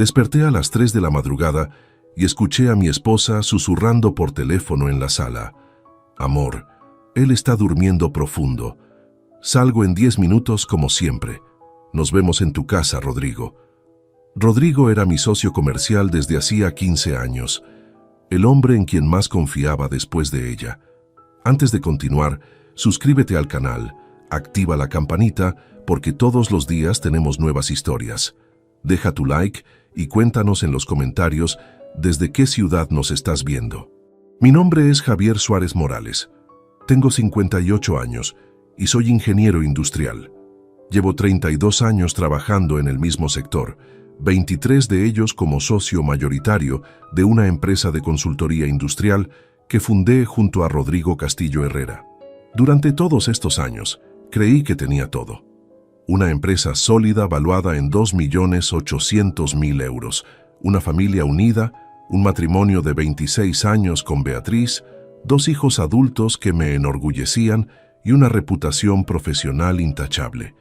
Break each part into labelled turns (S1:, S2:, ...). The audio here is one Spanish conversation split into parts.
S1: Desperté a las 3 de la madrugada y escuché a mi esposa susurrando por teléfono en la sala. Amor, él está durmiendo profundo. Salgo en 10 minutos como siempre. Nos vemos en tu casa, Rodrigo. Rodrigo era mi socio comercial desde hacía 15 años, el hombre en quien más confiaba después de ella. Antes de continuar, suscríbete al canal, activa la campanita porque todos los días tenemos nuevas historias. Deja tu like y cuéntanos en los comentarios desde qué ciudad nos estás viendo. Mi nombre es Javier Suárez Morales. Tengo 58 años y soy ingeniero industrial. Llevo 32 años trabajando en el mismo sector, 23 de ellos como socio mayoritario de una empresa de consultoría industrial que fundé junto a Rodrigo Castillo Herrera. Durante todos estos años, creí que tenía todo. Una empresa sólida valuada en 2.800.000 euros, una familia unida, un matrimonio de 26 años con Beatriz, 2 hijos adultos que me enorgullecían y una reputación profesional intachable.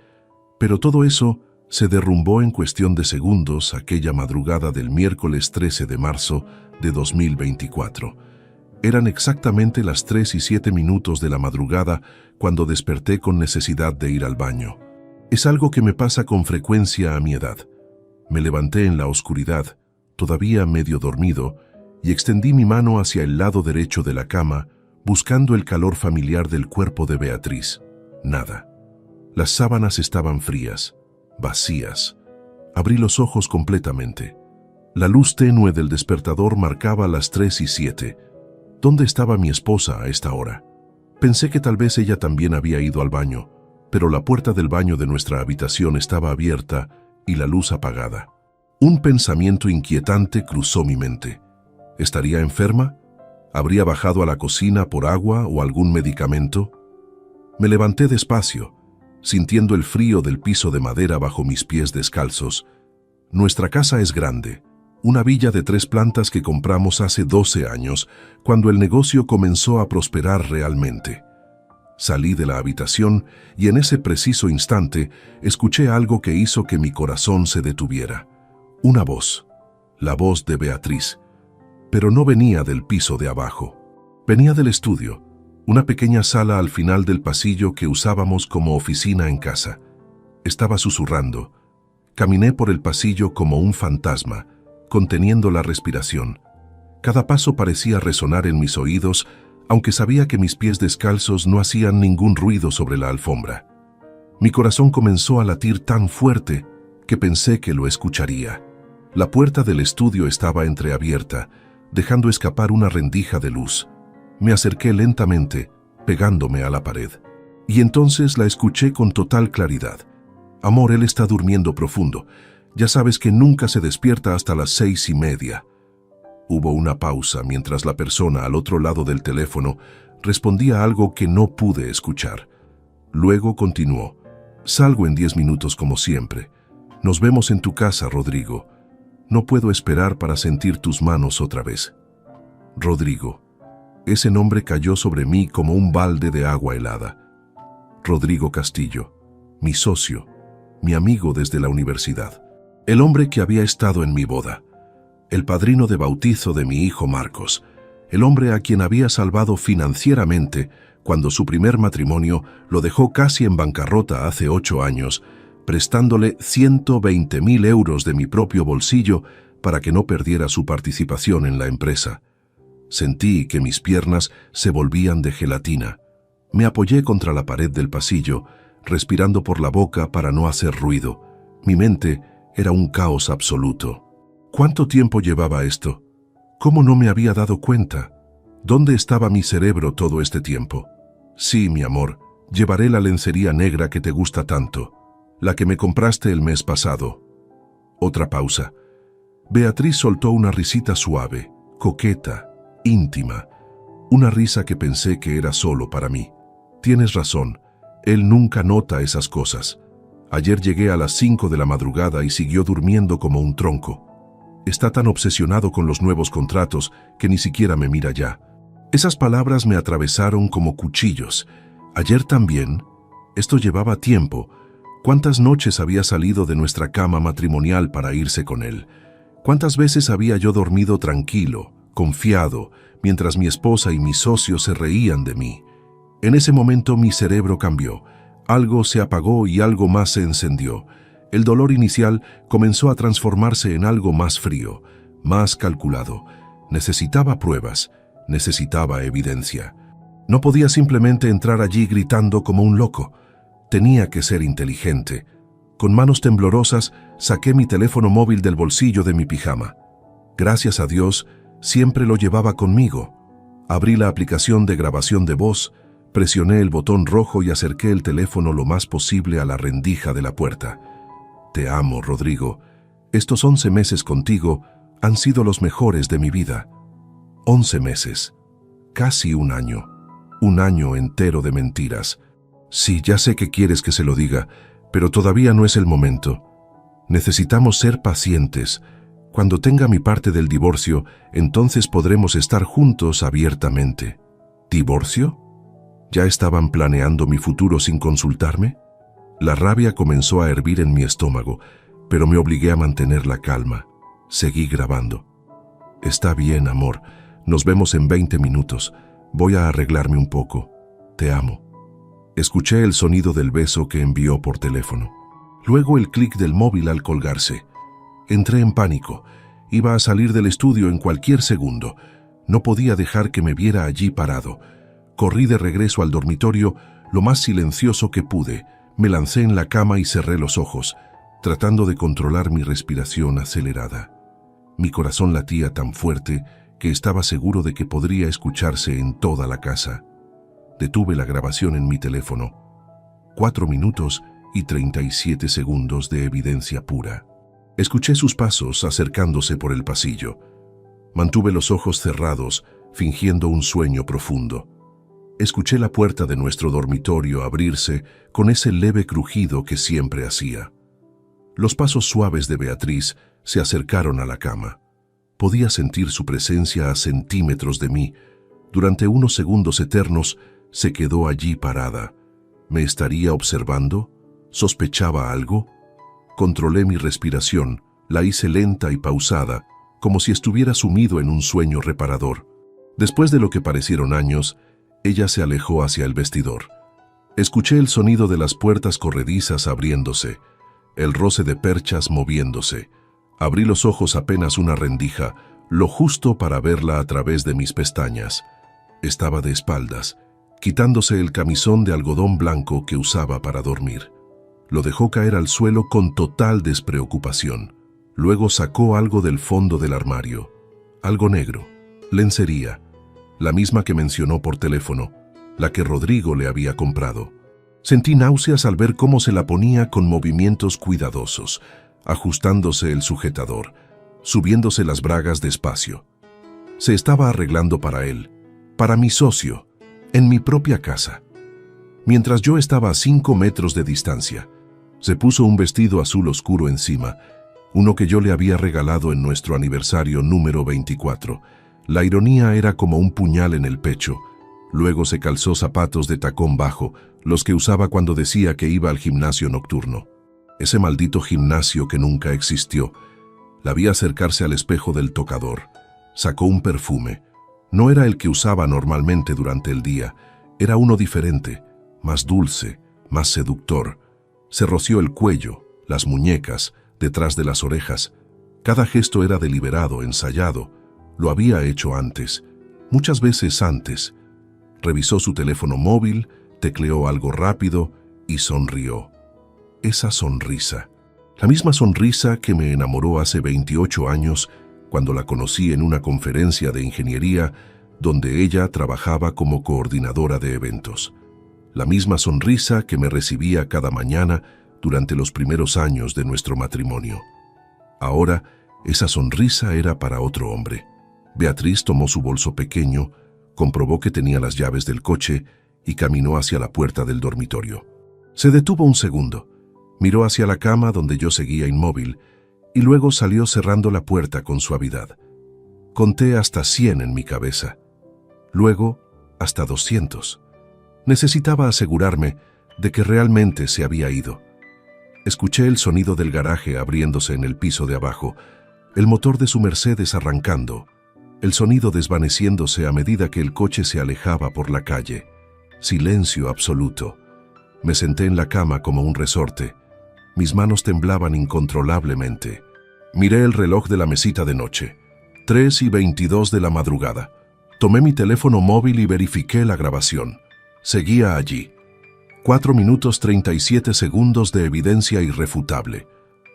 S1: Pero todo eso se derrumbó en cuestión de segundos aquella madrugada del miércoles 13 de marzo de 2024. Eran exactamente las 3:07 de la madrugada cuando desperté con necesidad de ir al baño. Es algo que me pasa con frecuencia a mi edad. Me levanté en la oscuridad, todavía medio dormido, y extendí mi mano hacia el lado derecho de la cama, buscando el calor familiar del cuerpo de Beatriz. Nada. Las sábanas estaban frías, vacías. Abrí los ojos completamente. La luz tenue del despertador marcaba las 3:07. ¿Dónde estaba mi esposa a esta hora? Pensé que tal vez ella también había ido al baño, pero la puerta del baño de nuestra habitación estaba abierta y la luz apagada. Un pensamiento inquietante cruzó mi mente. ¿Estaría enferma? ¿Habría bajado a la cocina por agua o algún medicamento? Me levanté despacio, sintiendo el frío del piso de madera bajo mis pies descalzos. Nuestra casa es grande, una villa de 3 plantas que compramos hace 12 años, cuando el negocio comenzó a prosperar realmente. Salí de la habitación y en ese preciso instante escuché algo que hizo que mi corazón se detuviera. Una voz, la voz de Beatriz, pero no venía del piso de abajo. Venía del estudio, una pequeña sala al final del pasillo que usábamos como oficina en casa. Estaba susurrando. Caminé por el pasillo como un fantasma, conteniendo la respiración. Cada paso parecía resonar en mis oídos, aunque sabía que mis pies descalzos no hacían ningún ruido sobre la alfombra. Mi corazón comenzó a latir tan fuerte que pensé que lo escucharía. La puerta del estudio estaba entreabierta, dejando escapar una rendija de luz. Me acerqué lentamente, pegándome a la pared. Y entonces la escuché con total claridad. Amor, él está durmiendo profundo. Ya sabes que nunca se despierta hasta las 6:30. Hubo una pausa mientras la persona al otro lado del teléfono respondía algo que no pude escuchar. Luego continuó. Salgo en 10 minutos como siempre. Nos vemos en tu casa, Rodrigo. No puedo esperar para sentir tus manos otra vez. Rodrigo. Ese nombre cayó sobre mí como un balde de agua helada. Rodrigo Castillo, mi socio, mi amigo desde la universidad. El hombre que había estado en mi boda. El padrino de bautizo de mi hijo Marcos. El hombre a quien había salvado financieramente cuando su primer matrimonio lo dejó casi en bancarrota hace 8 años, prestándole 120.000 euros de mi propio bolsillo para que no perdiera su participación en la empresa. Sentí que mis piernas se volvían de gelatina. Me apoyé contra la pared del pasillo, respirando por la boca para no hacer ruido. Mi mente era un caos absoluto. ¿Cuánto tiempo llevaba esto? ¿Cómo no me había dado cuenta? ¿Dónde estaba mi cerebro todo este tiempo? Sí, mi amor, llevaré la lencería negra que te gusta tanto, la que me compraste el mes pasado. Otra pausa. Beatriz soltó una risita suave, coqueta, íntima, una risa que pensé que era solo para mí. Tienes razón, él nunca nota esas cosas. Ayer llegué a las 5 de la madrugada y siguió durmiendo como un tronco. Está tan obsesionado con los nuevos contratos que ni siquiera me mira ya. Esas palabras me atravesaron como cuchillos. Ayer también. Esto llevaba tiempo. ¿Cuántas noches había salido de nuestra cama matrimonial para irse con él? ¿Cuántas veces había yo dormido tranquilo, confiado, mientras mi esposa y mis socios se reían de mí? En ese momento mi cerebro cambió. Algo se apagó y algo más se encendió. El dolor inicial comenzó a transformarse en algo más frío, más calculado. Necesitaba pruebas, necesitaba evidencia. No podía simplemente entrar allí gritando como un loco. Tenía que ser inteligente. Con manos temblorosas, saqué mi teléfono móvil del bolsillo de mi pijama. Gracias a Dios, siempre lo llevaba conmigo. Abrí la aplicación de grabación de voz, presioné el botón rojo y acerqué el teléfono lo más posible a la rendija de la puerta. Te amo, Rodrigo. Estos 11 meses contigo han sido los mejores de mi vida. 11 meses. Casi un año. Un año entero de mentiras. Sí, ya sé que quieres que se lo diga, pero todavía no es el momento. Necesitamos ser pacientes. Cuando tenga mi parte del divorcio, entonces podremos estar juntos abiertamente. ¿Divorcio? ¿Ya estaban planeando mi futuro sin consultarme? La rabia comenzó a hervir en mi estómago, pero me obligué a mantener la calma. Seguí grabando. Está bien, amor. Nos vemos en 20 minutos. Voy a arreglarme un poco. Te amo. Escuché el sonido del beso que envió por teléfono. Luego el clic del móvil al colgarse. Entré en pánico. Iba a salir del estudio en cualquier segundo. No podía dejar que me viera allí parado. Corrí de regreso al dormitorio lo más silencioso que pude. Me lancé en la cama y cerré los ojos, tratando de controlar mi respiración acelerada. Mi corazón latía tan fuerte que estaba seguro de que podría escucharse en toda la casa. Detuve la grabación en mi teléfono. 4 minutos y 37 segundos de evidencia pura. Escuché sus pasos acercándose por el pasillo. Mantuve los ojos cerrados, fingiendo un sueño profundo. Escuché la puerta de nuestro dormitorio abrirse con ese leve crujido que siempre hacía. Los pasos suaves de Beatriz se acercaron a la cama. Podía sentir su presencia a centímetros de mí. Durante unos segundos eternos, se quedó allí parada. ¿Me estaría observando? ¿Sospechaba algo? Controlé mi respiración, la hice lenta y pausada, como si estuviera sumido en un sueño reparador. Después de lo que parecieron años, ella se alejó hacia el vestidor. Escuché el sonido de las puertas corredizas abriéndose, el roce de perchas moviéndose. Abrí los ojos apenas una rendija, lo justo para verla a través de mis pestañas. Estaba de espaldas, quitándose el camisón de algodón blanco que usaba para dormir. Lo dejó caer al suelo con total despreocupación. Luego sacó algo del fondo del armario. Algo negro, lencería, la misma que mencionó por teléfono, la que Rodrigo le había comprado. Sentí náuseas al ver cómo se la ponía con movimientos cuidadosos, ajustándose el sujetador, subiéndose las bragas despacio. Se estaba arreglando para él, para mi socio, en mi propia casa. Mientras yo estaba a 5 metros de distancia, se puso un vestido azul oscuro encima, uno que yo le había regalado en nuestro aniversario número 24. La ironía era como un puñal en el pecho. Luego se calzó zapatos de tacón bajo, los que usaba cuando decía que iba al gimnasio nocturno. Ese maldito gimnasio que nunca existió. La vi acercarse al espejo del tocador. Sacó un perfume. No era el que usaba normalmente durante el día. Era uno diferente, más dulce, más seductor. Se roció el cuello, las muñecas, detrás de las orejas. Cada gesto era deliberado, ensayado. Lo había hecho antes, muchas veces antes. Revisó su teléfono móvil, tecleó algo rápido y sonrió. Esa sonrisa, la misma sonrisa que me enamoró hace 28 años cuando la conocí en una conferencia de ingeniería donde ella trabajaba como coordinadora de eventos. La misma sonrisa que me recibía cada mañana durante los primeros años de nuestro matrimonio. Ahora, esa sonrisa era para otro hombre. Beatriz tomó su bolso pequeño, comprobó que tenía las llaves del coche y caminó hacia la puerta del dormitorio. Se detuvo un segundo, miró hacia la cama donde yo seguía inmóvil y luego salió cerrando la puerta con suavidad. Conté hasta 100 en mi cabeza, luego hasta 200. Necesitaba asegurarme de que realmente se había ido. Escuché el sonido del garaje abriéndose en el piso de abajo. el motor de su Mercedes arrancando, el sonido desvaneciéndose a medida que el coche se alejaba por la calle. Silencio absoluto. Me senté en la cama como un resorte. Mis manos temblaban incontrolablemente. Miré el reloj de la mesita de noche. 3:22 de la madrugada. Tomé mi teléfono móvil y verifiqué la grabación. Seguía allí. 4 minutos 37 segundos de evidencia irrefutable.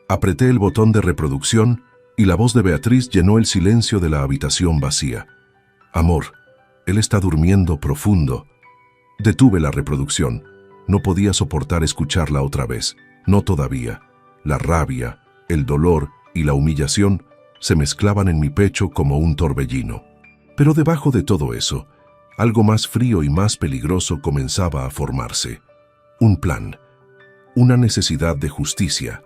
S1: Apreté el botón de reproducción y la voz de Beatriz llenó el silencio de la habitación vacía. Amor, él está durmiendo profundo. Detuve la reproducción. No podía soportar escucharla otra vez. No todavía. La rabia, el dolor y la humillación se mezclaban en mi pecho como un torbellino. Pero debajo de todo eso, algo más frío y más peligroso comenzaba a formarse. Un plan. Una necesidad de justicia.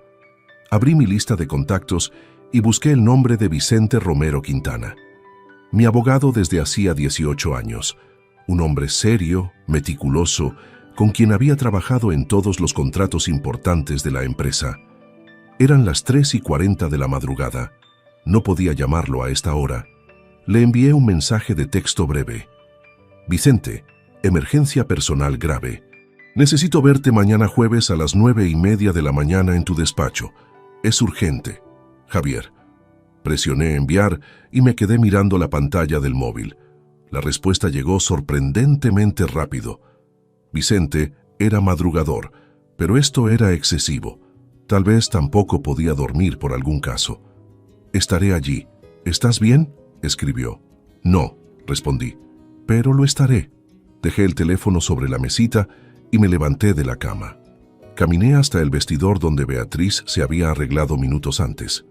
S1: Abrí mi lista de contactos y busqué el nombre de Vicente Romero Quintana. Mi abogado desde hacía 18 años. Un hombre serio, meticuloso, con quien había trabajado en todos los contratos importantes de la empresa. Eran las 3:40 de la madrugada. No podía llamarlo a esta hora. Le envié un mensaje de texto breve. Vicente, emergencia personal grave. Necesito verte mañana jueves a las 9:30 de la mañana en tu despacho. Es urgente. Javier. Presioné enviar y me quedé mirando la pantalla del móvil. La respuesta llegó sorprendentemente rápido. Vicente era madrugador, pero esto era excesivo. Tal vez tampoco podía dormir por algún caso. Estaré allí. ¿Estás bien?, escribió. No, respondí. Pero lo estaré. Dejé el teléfono sobre la mesita y me levanté de la cama. Caminé hasta el vestidor donde Beatriz se había arreglado minutos antes.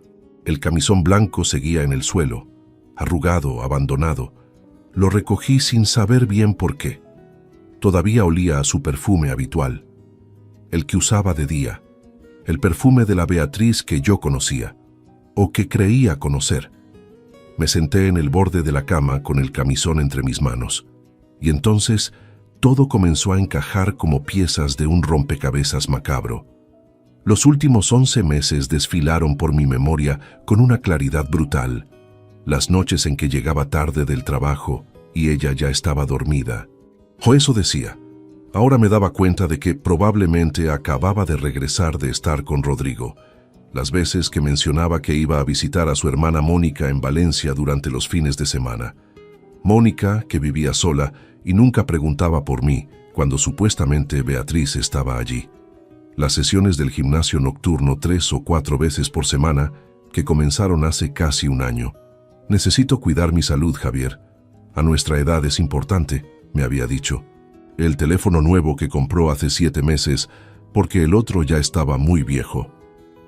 S1: El camisón blanco seguía en el suelo, arrugado, abandonado. Lo recogí sin saber bien por qué. Todavía olía a su perfume habitual, el que usaba de día, el perfume de la Beatriz que yo conocía, o que creía conocer. Me senté en el borde de la cama con el camisón entre mis manos, y entonces todo comenzó a encajar como piezas de un rompecabezas macabro. Los últimos 11 meses desfilaron por mi memoria con una claridad brutal. Las noches en que llegaba tarde del trabajo y ella ya estaba dormida. O eso decía. Ahora me daba cuenta de que probablemente acababa de regresar de estar con Rodrigo. Las veces que mencionaba que iba a visitar a su hermana Mónica en Valencia durante los fines de semana. Mónica, que vivía sola y nunca preguntaba por mí, cuando supuestamente Beatriz estaba allí. Las sesiones del gimnasio nocturno 3 o 4 veces por semana, que comenzaron hace casi un año. Necesito cuidar mi salud, Javier. A nuestra edad es importante, me había dicho. El teléfono nuevo que compró hace 7 meses, porque el otro ya estaba muy viejo.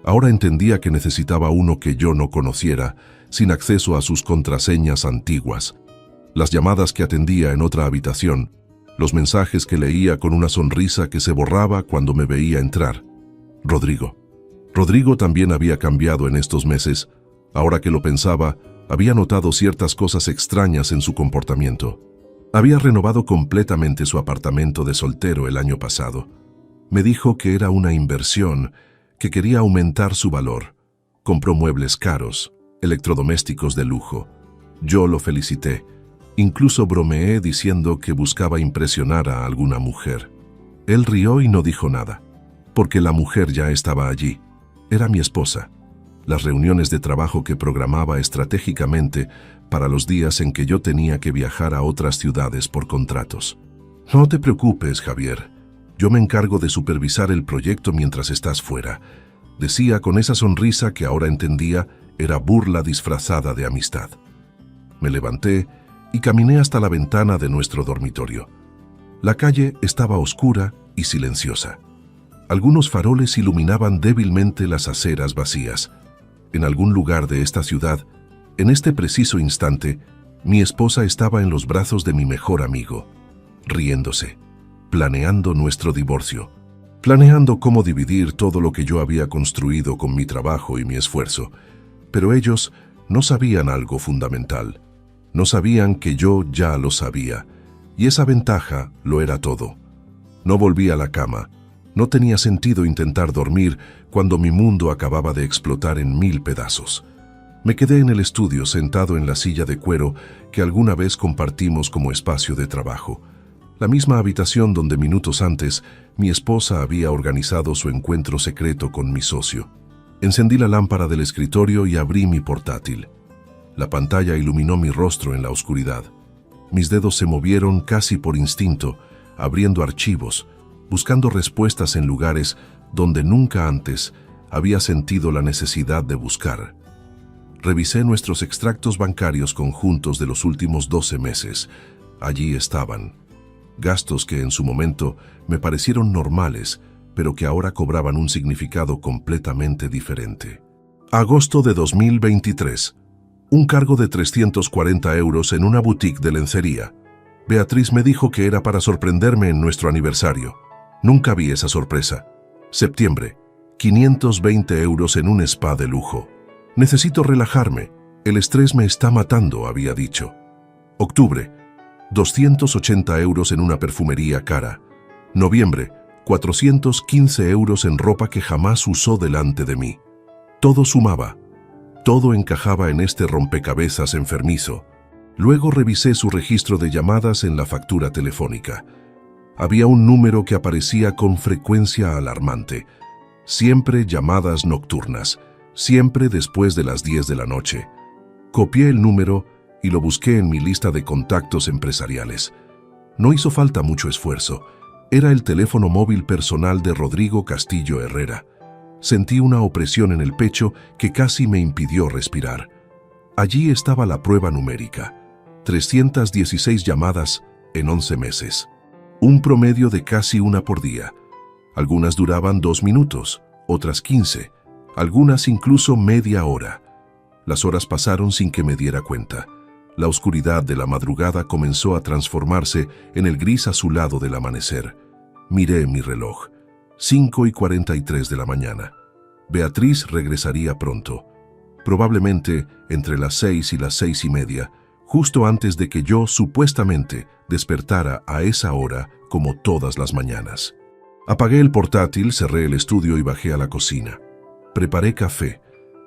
S1: Ahora entendía que necesitaba uno que yo no conociera, sin acceso a sus contraseñas antiguas. Las llamadas que atendía en otra habitación, los mensajes que leía con una sonrisa que se borraba cuando me veía entrar. Rodrigo. Rodrigo también había cambiado en estos meses. Ahora que lo pensaba, había notado ciertas cosas extrañas en su comportamiento. Había renovado completamente su apartamento de soltero el año pasado. Me dijo que era una inversión, que quería aumentar su valor. Compró muebles caros, electrodomésticos de lujo. Yo lo felicité. Incluso bromeé diciendo que buscaba impresionar a alguna mujer. Él rió y no dijo nada, porque la mujer ya estaba allí. Era mi esposa. Las reuniones de trabajo que programaba estratégicamente para los días en que yo tenía que viajar a otras ciudades por contratos. No te preocupes, Javier. Yo me encargo de supervisar el proyecto mientras estás fuera, decía con esa sonrisa que ahora entendía era burla disfrazada de amistad. Me levanté y caminé hasta la ventana de nuestro dormitorio. La calle estaba oscura y silenciosa. Algunos faroles iluminaban débilmente las aceras vacías. En algún lugar de esta ciudad, en este preciso instante, mi esposa estaba en los brazos de mi mejor amigo, riéndose, planeando nuestro divorcio, planeando cómo dividir todo lo que yo había construido con mi trabajo y mi esfuerzo. Pero ellos no sabían algo fundamental. No sabían que yo ya lo sabía, y esa ventaja lo era todo. No volví a la cama. No tenía sentido intentar dormir cuando mi mundo acababa de explotar en 1000 pedazos. Me quedé en el estudio sentado en la silla de cuero que alguna vez compartimos como espacio de trabajo. La misma habitación donde minutos antes mi esposa había organizado su encuentro secreto con mi socio. Encendí la lámpara del escritorio y abrí mi portátil. La pantalla iluminó mi rostro en la oscuridad. Mis dedos se movieron casi por instinto, abriendo archivos, buscando respuestas en lugares donde nunca antes había sentido la necesidad de buscar. Revisé nuestros extractos bancarios conjuntos de los últimos 12 meses. Allí estaban. Gastos que en su momento me parecieron normales, pero que ahora cobraban un significado completamente diferente. Agosto de 2023. Un cargo de 340 euros en una boutique de lencería. Beatriz me dijo que era para sorprenderme en nuestro aniversario. Nunca vi esa sorpresa. Septiembre. 520 euros en un spa de lujo. Necesito relajarme. El estrés me está matando, había dicho. Octubre. 280 euros en una perfumería cara. Noviembre. 415 euros en ropa que jamás usó delante de mí. Todo sumaba. Todo encajaba en este rompecabezas enfermizo. Luego revisé su registro de llamadas en la factura telefónica. Había un número que aparecía con frecuencia alarmante. Siempre llamadas nocturnas, siempre después de las 10 de la noche. Copié el número y lo busqué en mi lista de contactos empresariales. No hizo falta mucho esfuerzo. Era el teléfono móvil personal de Rodrigo Castillo Herrera. Sentí una opresión en el pecho que casi me impidió respirar. Allí estaba la prueba numérica. 316 llamadas en 11 meses. Un promedio de casi una por día. Algunas duraban 2 minutos, otras 15, algunas incluso media hora. Las horas pasaron sin que me diera cuenta. La oscuridad de la madrugada comenzó a transformarse en el gris azulado del amanecer. Miré mi reloj. 5:43 de la mañana. Beatriz regresaría pronto. Probablemente entre las 6 y las 6:30, justo antes de que yo supuestamente despertara a esa hora como todas las mañanas. Apagué el portátil, cerré el estudio y bajé a la cocina. Preparé café.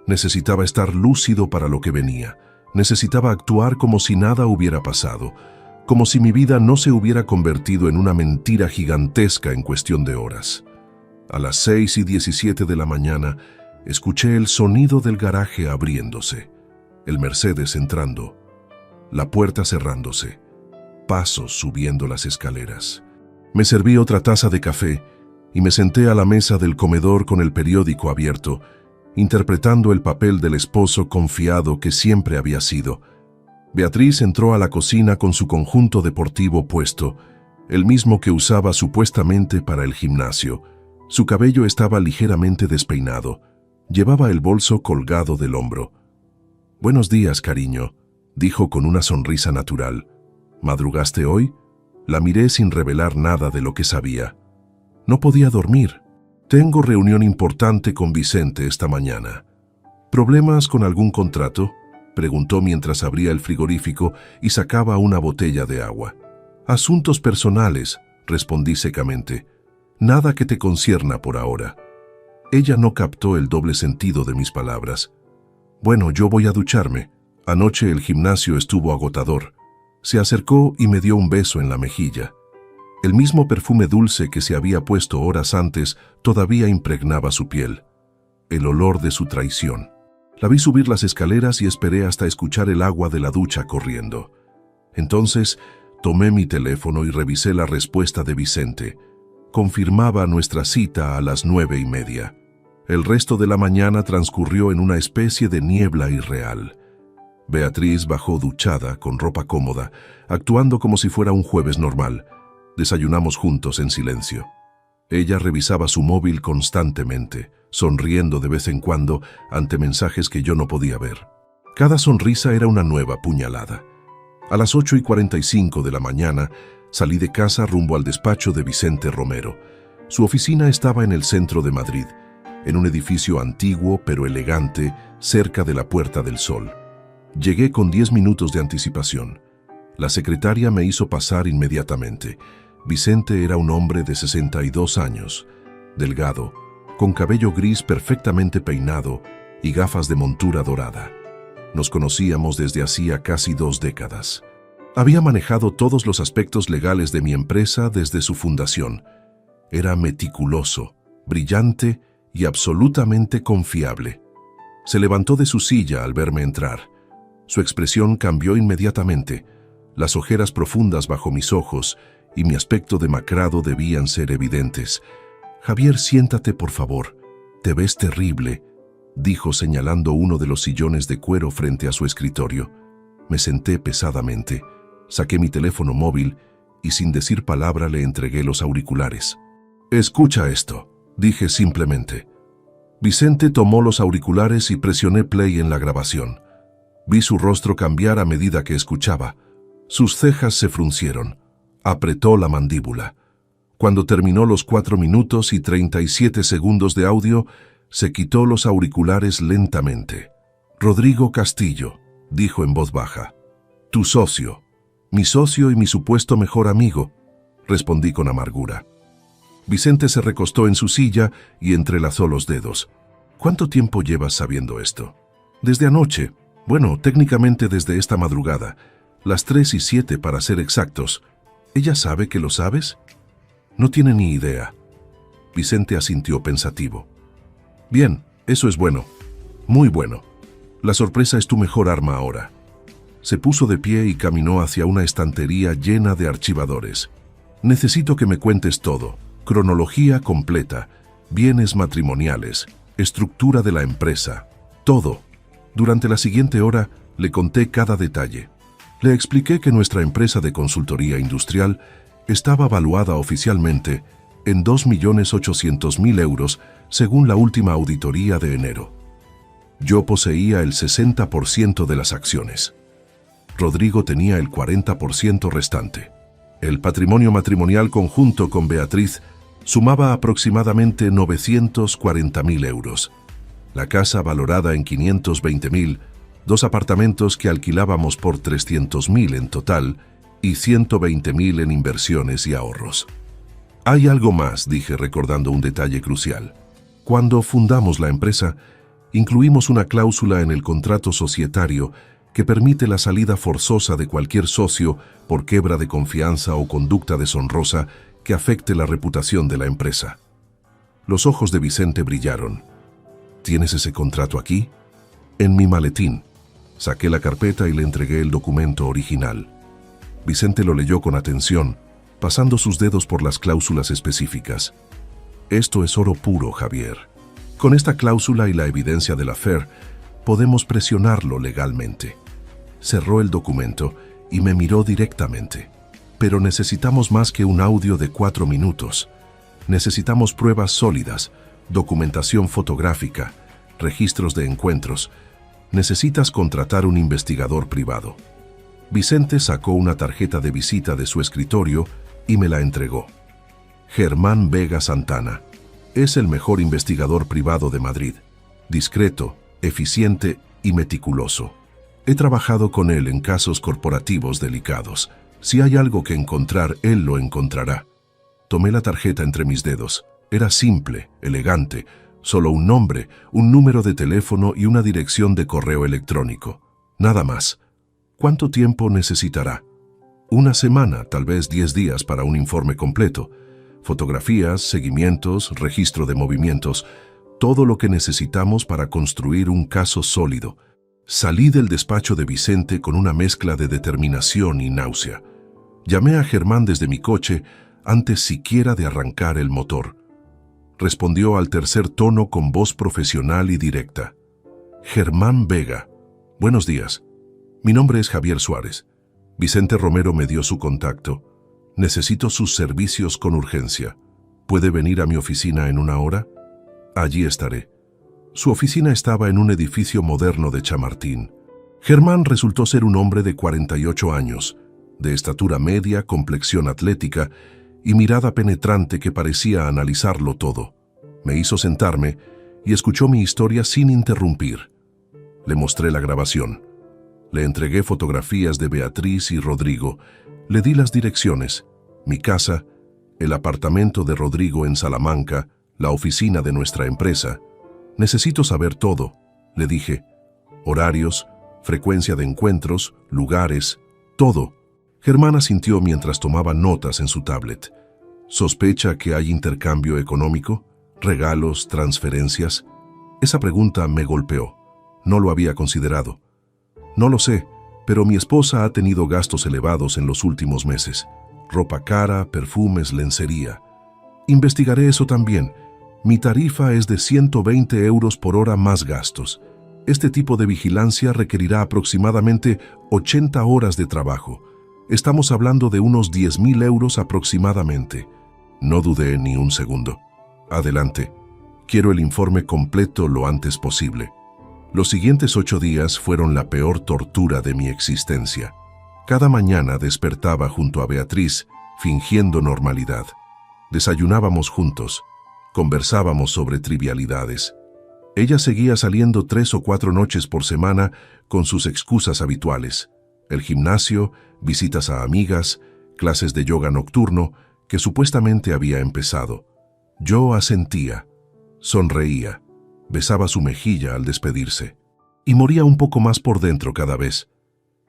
S1: Necesitaba estar lúcido para lo que venía. Necesitaba actuar como si nada hubiera pasado, como si mi vida no se hubiera convertido en una mentira gigantesca en cuestión de horas. A las 6:17 de la mañana, escuché el sonido del garaje abriéndose, el Mercedes entrando, la puerta cerrándose, pasos subiendo las escaleras. Me serví otra taza de café y me senté a la mesa del comedor con el periódico abierto, interpretando el papel del esposo confiado que siempre había sido. Beatriz entró a la cocina con su conjunto deportivo puesto, el mismo que usaba supuestamente para el gimnasio. Su cabello estaba ligeramente despeinado. Llevaba el bolso colgado del hombro. «Buenos días, cariño», dijo con una sonrisa natural. «¿Madrugaste hoy?» La miré sin revelar nada de lo que sabía. No podía dormir. Tengo reunión importante con Vicente esta mañana. ¿Problemas con algún contrato?, preguntó mientras abría el frigorífico y sacaba una botella de agua. Asuntos personales, respondí secamente. Nada que te concierna por ahora. Ella no captó el doble sentido de mis palabras. Bueno, yo voy a ducharme. Anoche el gimnasio estuvo agotador. Se acercó y me dio un beso en la mejilla. El mismo perfume dulce que se había puesto horas antes todavía impregnaba su piel. El olor de su traición. La vi subir las escaleras y esperé hasta escuchar el agua de la ducha corriendo. Entonces, tomé mi teléfono y revisé la respuesta de Vicente. Confirmaba nuestra cita a las 9:30. El resto de la mañana transcurrió en una especie de niebla irreal. Beatriz bajó duchada, con ropa cómoda, actuando como si fuera un jueves normal. Desayunamos juntos en silencio. Ella revisaba su móvil constantemente, sonriendo de vez en cuando ante mensajes que yo no podía ver. Cada sonrisa era una nueva puñalada. A las 8:45 de la mañana, salí de casa rumbo al despacho de Vicente Romero. Su oficina estaba en el centro de Madrid, en un edificio antiguo pero elegante, cerca de la Puerta del Sol. Llegué con 10 minutos de anticipación. La secretaria me hizo pasar inmediatamente. Vicente era un hombre de 62 años, delgado, con cabello gris perfectamente peinado y gafas de montura dorada. Nos conocíamos desde hacía casi 2 décadas. Había manejado todos los aspectos legales de mi empresa desde su fundación. Era meticuloso, brillante y absolutamente confiable. Se levantó de su silla al verme entrar. Su expresión cambió inmediatamente. Las ojeras profundas bajo mis ojos y mi aspecto demacrado debían ser evidentes. «Javier, siéntate, por favor. Te ves terrible», dijo señalando uno de los sillones de cuero frente a su escritorio. Me senté pesadamente. Saqué mi teléfono móvil y sin decir palabra le entregué los auriculares. «Escucha esto», dije simplemente. Vicente tomó los auriculares y presioné play en la grabación. Vi su rostro cambiar a medida que escuchaba. Sus cejas se fruncieron. Apretó la mandíbula. Cuando terminó los 4 minutos y 37 segundos de audio, se quitó los auriculares lentamente. «Rodrigo Castillo», dijo en voz baja. «Tu socio. Mi socio y mi supuesto mejor amigo», respondí con amargura. Vicente se recostó en su silla y entrelazó los dedos. «¿Cuánto tiempo llevas sabiendo esto?» «Desde anoche. Bueno, técnicamente desde esta madrugada. Las 3:07 para ser exactos. ¿Ella sabe que lo sabes?» «No tiene ni idea». Vicente asintió pensativo. «Bien, eso es bueno. Muy bueno. La sorpresa es tu mejor arma ahora». Se puso de pie y caminó hacia una estantería llena de archivadores. «Necesito que me cuentes todo. Cronología completa, bienes matrimoniales, estructura de la empresa, todo». Durante la siguiente hora le conté cada detalle. Le expliqué que nuestra empresa de consultoría industrial estaba valuada oficialmente en 2.800.000 euros según la última auditoría de enero. Yo poseía el 60% de las acciones. Rodrigo tenía el 40% restante. El patrimonio matrimonial conjunto con Beatriz sumaba aproximadamente 940.000 euros. La casa valorada en 520.000, 2 apartamentos que alquilábamos por 300.000 en total y 120.000 en inversiones y ahorros. «Hay algo más», dije recordando un detalle crucial. Cuando fundamos la empresa, incluimos una cláusula en el contrato societario que permite la salida forzosa de cualquier socio por quiebra de confianza o conducta deshonrosa que afecte la reputación de la empresa. Los ojos de Vicente brillaron. «¿Tienes ese contrato aquí?» «En mi maletín». Saqué la carpeta y le entregué el documento original. Vicente lo leyó con atención, pasando sus dedos por las cláusulas específicas. «Esto es oro puro, Javier. Con esta cláusula y la evidencia del affair, podemos presionarlo legalmente». Cerró el documento y me miró directamente. «Pero necesitamos más que un audio de 4 minutos. Necesitamos pruebas sólidas, documentación fotográfica, registros de encuentros. Necesitas contratar un investigador privado». Vicente sacó una tarjeta de visita de su escritorio y me la entregó. «Germán Vega Santana. Es el mejor investigador privado de Madrid. Discreto, eficiente y meticuloso. He trabajado con él en casos corporativos delicados. Si hay algo que encontrar, él lo encontrará». Tomé la tarjeta entre mis dedos. Era simple, elegante, solo un nombre, un número de teléfono y una dirección de correo electrónico. Nada más. «¿Cuánto tiempo necesitará?» «Una semana, tal vez 10 días para un informe completo. Fotografías, seguimientos, registro de movimientos, todo lo que necesitamos para construir un caso sólido». Salí del despacho de Vicente con una mezcla de determinación y náusea. Llamé a Germán desde mi coche antes siquiera de arrancar el motor. Respondió al tercer tono con voz profesional y directa. «Germán Vega. Buenos días. Mi nombre es Javier Suárez. Vicente Romero me dio su contacto. Necesito sus servicios con urgencia. ¿Puede venir a mi oficina en 1 hora?» «Allí estaré». Su oficina estaba en un edificio moderno de Chamartín. Germán resultó ser un hombre de 48 años, de estatura media, complexión atlética y mirada penetrante que parecía analizarlo todo. Me hizo sentarme y escuchó mi historia sin interrumpir. Le mostré la grabación. Le entregué fotografías de Beatriz y Rodrigo. Le di las direcciones: mi casa, el apartamento de Rodrigo en Salamanca, la oficina de nuestra empresa. «Necesito saber todo», le dije. «Horarios, frecuencia de encuentros, lugares, todo. Germán asintió mientras tomaba notas en su tablet. ¿Sospecha que hay intercambio económico? ¿Regalos, transferencias? Esa pregunta me golpeó. No lo había considerado. No lo sé, pero mi esposa ha tenido gastos elevados en los últimos meses. Ropa cara, perfumes, lencería. Investigaré eso también. Mi tarifa es de 120 euros por hora más gastos. Este tipo de vigilancia requerirá aproximadamente 80 horas de trabajo. Estamos hablando de unos 10.000 euros aproximadamente. No dudé ni un segundo. Adelante. Quiero el informe completo lo antes posible. Los siguientes 8 días fueron la peor tortura de mi existencia. Cada mañana despertaba junto a Beatriz, fingiendo normalidad. Desayunábamos juntos. Conversábamos sobre trivialidades. Ella seguía saliendo 3 o 4 noches por semana con sus excusas habituales. El gimnasio, visitas a amigas, clases de yoga nocturno que supuestamente había empezado. Yo asentía, sonreía, besaba su mejilla al despedirse y moría un poco más por dentro cada vez.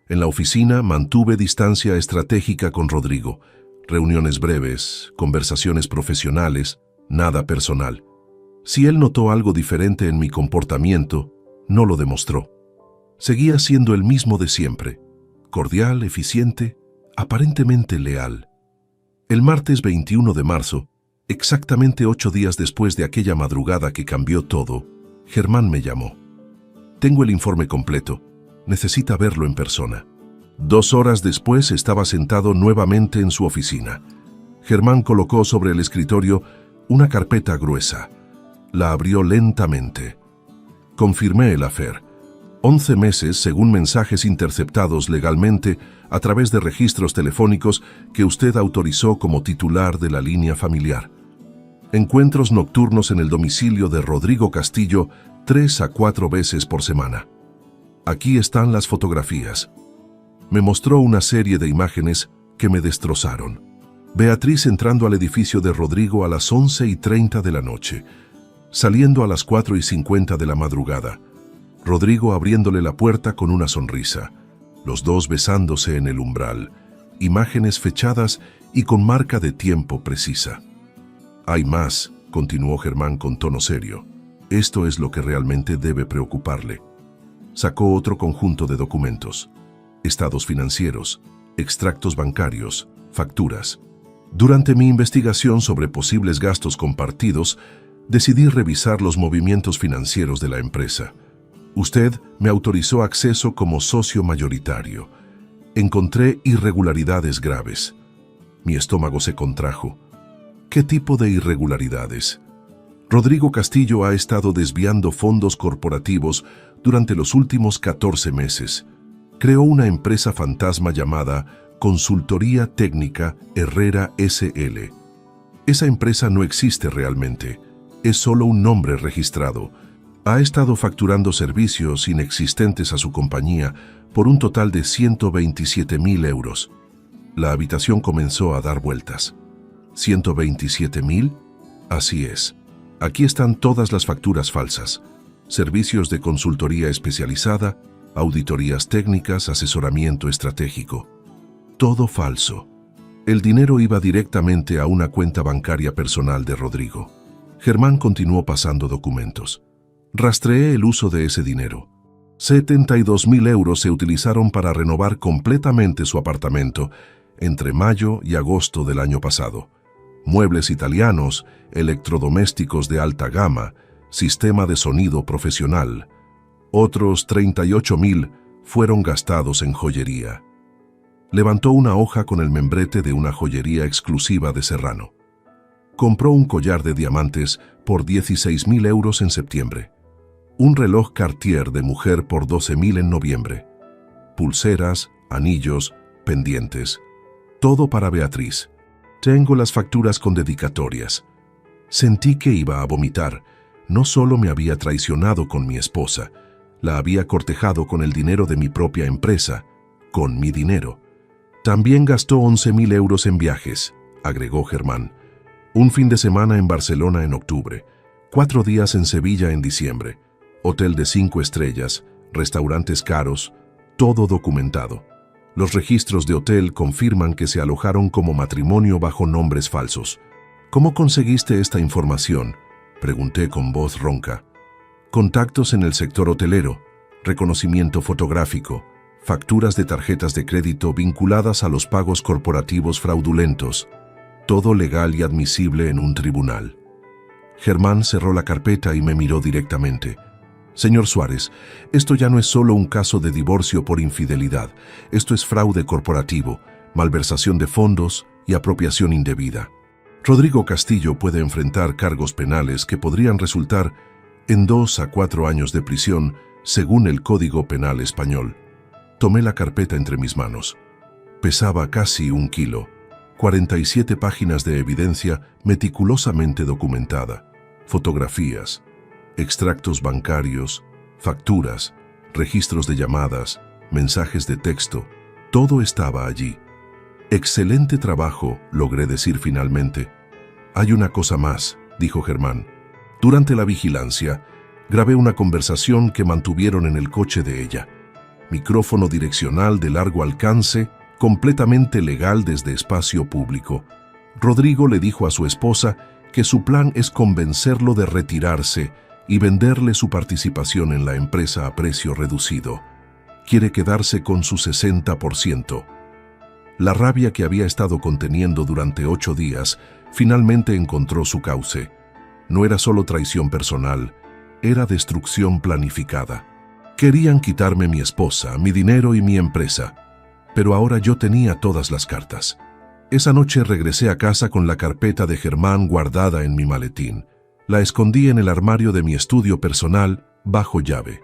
S1: En la oficina mantuve distancia estratégica con Rodrigo, reuniones breves, conversaciones profesionales, nada personal. Si él notó algo diferente en mi comportamiento, no lo demostró. Seguía siendo el mismo de siempre, cordial, eficiente, aparentemente leal. El martes 21 de marzo, exactamente 8 días después de aquella madrugada que cambió todo, Germán me llamó. Tengo el informe completo. Necesita verlo en persona. 2 horas después estaba sentado nuevamente en su oficina. Germán colocó sobre el escritorio una carpeta gruesa. La abrió lentamente. Confirmé el affair. 11 meses según mensajes interceptados legalmente a través de registros telefónicos que usted autorizó como titular de la línea familiar. Encuentros nocturnos en el domicilio de Rodrigo Castillo 3 a 4 veces por semana. Aquí están las fotografías. Me mostró una serie de imágenes que me destrozaron. Beatriz entrando al edificio de Rodrigo a las 11:30 de la noche, saliendo a las 4:50 de la madrugada. Rodrigo abriéndole la puerta con una sonrisa, los dos besándose en el umbral, imágenes fechadas y con marca de tiempo precisa. Hay más, continuó Germán con tono serio. Esto es lo que realmente debe preocuparle. Sacó otro conjunto de documentos. Estados financieros, extractos bancarios, facturas. Durante mi investigación sobre posibles gastos compartidos, decidí revisar los movimientos financieros de la empresa. Usted me autorizó acceso como socio mayoritario. Encontré irregularidades graves. Mi estómago se contrajo. ¿Qué tipo de irregularidades? Rodrigo Castillo ha estado desviando fondos corporativos durante los últimos 14 meses. Creó una empresa fantasma llamada Consultoría Técnica Herrera S.L. Esa empresa no existe realmente, es solo un nombre registrado. Ha estado facturando servicios inexistentes a su compañía por un total de 127.000 euros. La habitación comenzó a dar vueltas. ¿127.000? Así es. Aquí están todas las facturas falsas. Servicios de consultoría especializada, auditorías técnicas, asesoramiento estratégico. Todo falso. El dinero iba directamente a una cuenta bancaria personal de Rodrigo. Germán continuó pasando documentos. Rastreé el uso de ese dinero. 72.000 euros se utilizaron para renovar completamente su apartamento entre mayo y agosto del año pasado. Muebles italianos, electrodomésticos de alta gama, sistema de sonido profesional. Otros 38.000 fueron gastados en joyería. Levantó una hoja con el membrete de una joyería exclusiva de Serrano. Compró un collar de diamantes por 16.000 euros en septiembre. Un reloj Cartier de mujer por 12.000 en noviembre. Pulseras, anillos, pendientes. Todo para Beatriz. Tengo las facturas con dedicatorias. Sentí que iba a vomitar. No solo me había traicionado con mi esposa, la había cortejado con el dinero de mi propia empresa, con mi dinero. También gastó 11.000 euros en viajes, agregó Germán. Un fin de semana en Barcelona en octubre, 4 días en Sevilla en diciembre, hotel de 5 estrellas, restaurantes caros, todo documentado. Los registros de hotel confirman que se alojaron como matrimonio bajo nombres falsos. ¿Cómo conseguiste esta información?, pregunté con voz ronca. Contactos en el sector hotelero, reconocimiento fotográfico, facturas de tarjetas de crédito vinculadas a los pagos corporativos fraudulentos, todo legal y admisible en un tribunal. Germán cerró la carpeta y me miró directamente. Señor Suárez, esto ya no es solo un caso de divorcio por infidelidad, esto es fraude corporativo, malversación de fondos y apropiación indebida. Rodrigo Castillo puede enfrentar cargos penales que podrían resultar en 2 a 4 años de prisión según el Código Penal español. Tomé la carpeta entre mis manos. Pesaba casi 1 kilo, 47 páginas de evidencia meticulosamente documentada, fotografías, extractos bancarios, facturas, registros de llamadas, mensajes de texto, todo estaba allí. Excelente trabajo, logré decir finalmente. Hay una cosa más, dijo Germán. Durante la vigilancia, grabé una conversación que mantuvieron en el coche de ella. Micrófono direccional de largo alcance, completamente legal desde espacio público. Rodrigo le dijo a su esposa que su plan es convencerlo de retirarse y venderle su participación en la empresa a precio reducido. Quiere quedarse con su 60%. La rabia que había estado conteniendo durante 8 días finalmente encontró su cauce. No era solo traición personal, era destrucción planificada. Querían quitarme mi esposa, mi dinero y mi empresa, pero ahora yo tenía todas las cartas. Esa noche regresé a casa con la carpeta de Germán guardada en mi maletín. La escondí en el armario de mi estudio personal, bajo llave.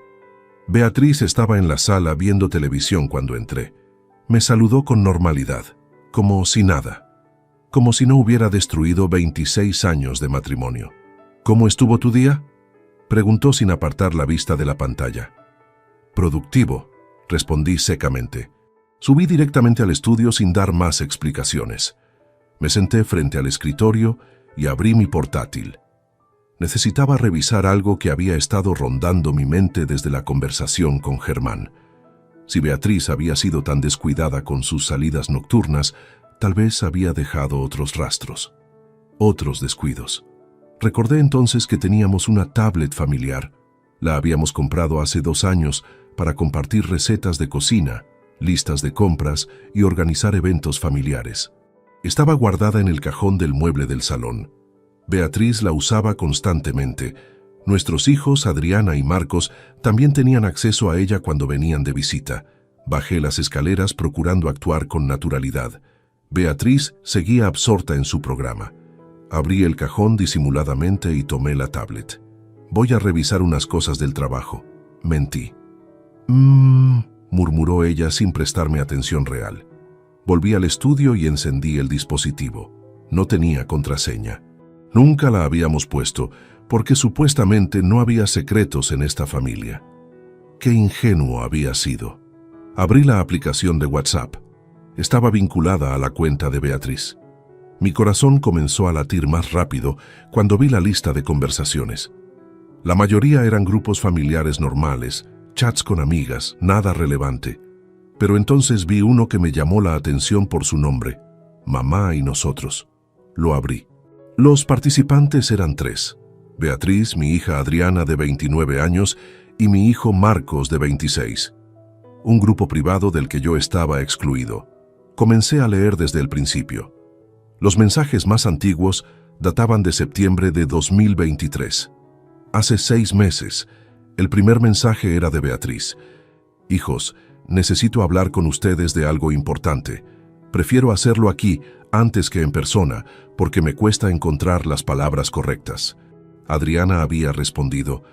S1: Beatriz estaba en la sala viendo televisión cuando entré. Me saludó con normalidad, como si nada, como si no hubiera destruido 26 años de matrimonio. ¿Cómo estuvo tu día?, preguntó sin apartar la vista de la pantalla. Productivo, respondí secamente. Subí directamente al estudio sin dar más explicaciones. Me senté frente al escritorio y abrí mi portátil. Necesitaba revisar algo que había estado rondando mi mente desde la conversación con Germán. Si Beatriz había sido tan descuidada con sus salidas nocturnas, tal vez había dejado otros rastros, otros descuidos. Recordé entonces que teníamos una tablet familiar. La habíamos comprado hace 2 años para compartir recetas de cocina, listas de compras y organizar eventos familiares. Estaba guardada en el cajón del mueble del salón. Beatriz la usaba constantemente. Nuestros hijos, Adriana y Marcos, también tenían acceso a ella cuando venían de visita. Bajé las escaleras procurando actuar con naturalidad. Beatriz seguía absorta en su programa. Abrí el cajón disimuladamente y tomé la tablet. Voy a revisar unas cosas del trabajo. Mentí. Murmuró ella sin prestarme atención real. Volví al estudio y encendí el dispositivo. No tenía contraseña. Nunca la habíamos puesto, porque supuestamente no había secretos en esta familia. Qué ingenuo había sido. Abrí la aplicación de WhatsApp. Estaba vinculada a la cuenta de Beatriz. Mi corazón comenzó a latir más rápido cuando vi la lista de conversaciones. La mayoría eran grupos familiares normales, chats con amigas, nada relevante. Pero entonces vi uno que me llamó la atención por su nombre: Mamá y nosotros. Lo abrí. Los participantes eran 3. Beatriz, mi hija Adriana de 29 años y mi hijo Marcos de 26. Un grupo privado del que yo estaba excluido. Comencé a leer desde el principio. Los mensajes más antiguos databan de septiembre de 2023. Hace 6 meses, el primer mensaje era de Beatriz. Hijos, necesito hablar con ustedes de algo importante. Prefiero hacerlo aquí antes que en persona, porque me cuesta encontrar las palabras correctas. Adriana había respondido: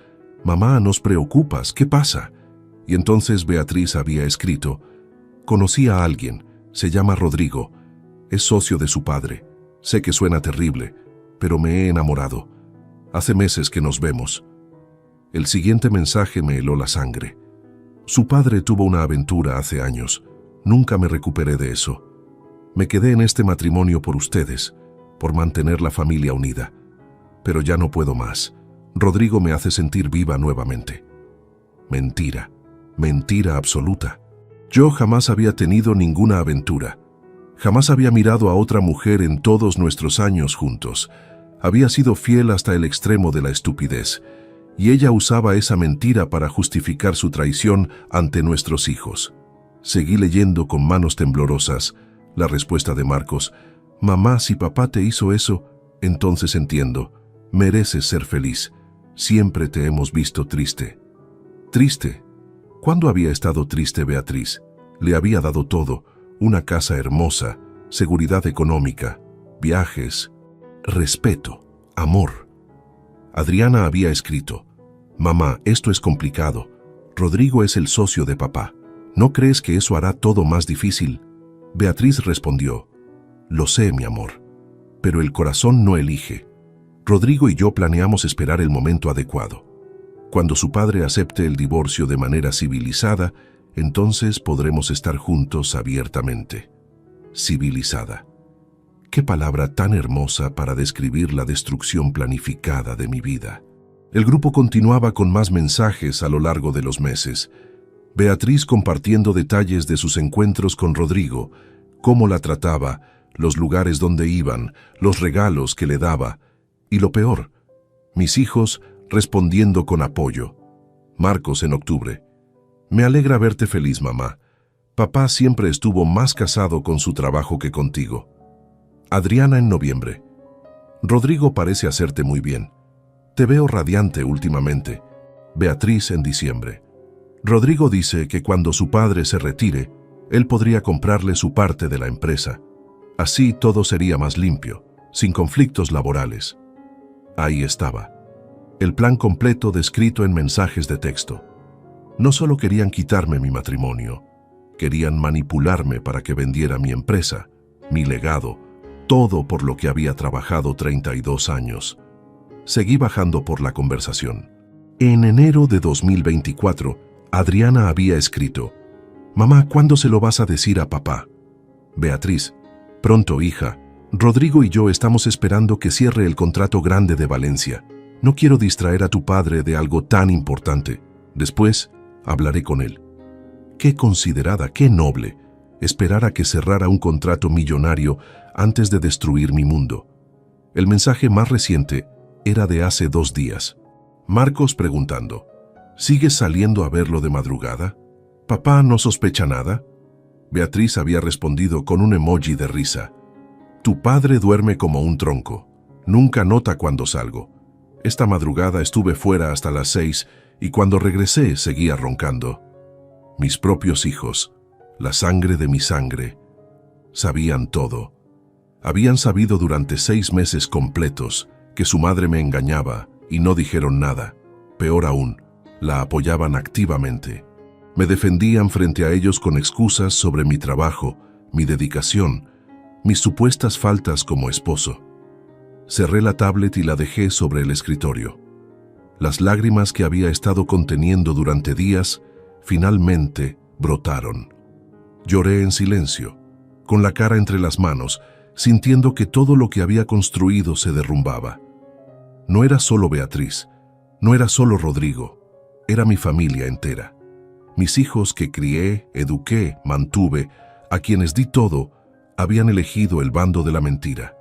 S1: Mamá, nos preocupas, ¿qué pasa? Y entonces Beatriz había escrito: Conocí a alguien, se llama Rodrigo, es socio de su padre. Sé que suena terrible, pero me he enamorado. Hace meses que nos vemos. El siguiente mensaje me heló la sangre. Su padre tuvo una aventura hace años. Nunca me recuperé de eso. Me quedé en este matrimonio por ustedes, por mantener la familia unida. Pero ya no puedo más. Rodrigo me hace sentir viva nuevamente. Mentira, mentira absoluta. Yo jamás había tenido ninguna aventura. Jamás había mirado a otra mujer en todos nuestros años juntos. Había sido fiel hasta el extremo de la estupidez, y ella usaba esa mentira para justificar su traición ante nuestros hijos. Seguí leyendo con manos temblorosas la respuesta de Marcos. Mamá, si papá te hizo eso, entonces entiendo. Mereces ser feliz. Siempre te hemos visto triste. ¿Triste? ¿Cuándo había estado triste Beatriz? Le había dado todo, una casa hermosa, seguridad económica, viajes, respeto, amor. Adriana había escrito: Mamá, esto es complicado. Rodrigo es el socio de papá. ¿No crees que eso hará todo más difícil? Beatriz respondió: Lo sé, mi amor, pero el corazón no elige. Rodrigo y yo planeamos esperar el momento adecuado. Cuando su padre acepte el divorcio de manera civilizada, entonces podremos estar juntos abiertamente. Civilizada. Qué palabra tan hermosa para describir la destrucción planificada de mi vida. El grupo continuaba con más mensajes a lo largo de los meses. Beatriz compartiendo detalles de sus encuentros con Rodrigo, cómo la trataba, los lugares donde iban, los regalos que le daba, y lo peor, mis hijos respondiendo con apoyo. Marcos en octubre: Me alegra verte feliz, mamá. Papá siempre estuvo más casado con su trabajo que contigo. Adriana en noviembre: Rodrigo parece hacerte muy bien. Te veo radiante últimamente. Beatriz en diciembre: Rodrigo dice que cuando su padre se retire, él podría comprarle su parte de la empresa. Así todo sería más limpio, sin conflictos laborales. Ahí estaba, el plan completo descrito en mensajes de texto. No solo querían quitarme mi matrimonio, querían manipularme para que vendiera mi empresa, mi legado, todo por lo que había trabajado 32 años. Seguí bajando por la conversación. En enero de 2024, Adriana había escrito: Mamá, ¿cuándo se lo vas a decir a papá? Beatriz: Pronto, hija. Rodrigo y yo estamos esperando que cierre el contrato grande de Valencia. No quiero distraer a tu padre de algo tan importante. Después, hablaré con él. Qué considerada, qué noble, esperar a que cerrara un contrato millonario antes de destruir mi mundo. El mensaje más reciente era de hace 2 días. Marcos preguntando: ¿Sigues saliendo a verlo de madrugada? ¿Papá no sospecha nada? Beatriz había respondido con un emoji de risa: Tu padre duerme como un tronco. Nunca nota cuando salgo. Esta madrugada estuve fuera hasta las 6 y cuando regresé seguía roncando. Mis propios hijos, la sangre de mi sangre, sabían todo. Habían sabido durante 6 meses completos que su madre me engañaba y no dijeron nada. Peor aún, la apoyaban activamente. Me defendían frente a ellos con excusas sobre mi trabajo, mi dedicación, mis supuestas faltas como esposo. Cerré la tablet y la dejé sobre el escritorio. Las lágrimas que había estado conteniendo durante días finalmente brotaron. Lloré en silencio, con la cara entre las manos, sintiendo que todo lo que había construido se derrumbaba. No era solo Beatriz, no era solo Rodrigo, era mi familia entera. Mis hijos que crié, eduqué, mantuve, a quienes di todo, habían elegido el bando de la mentira.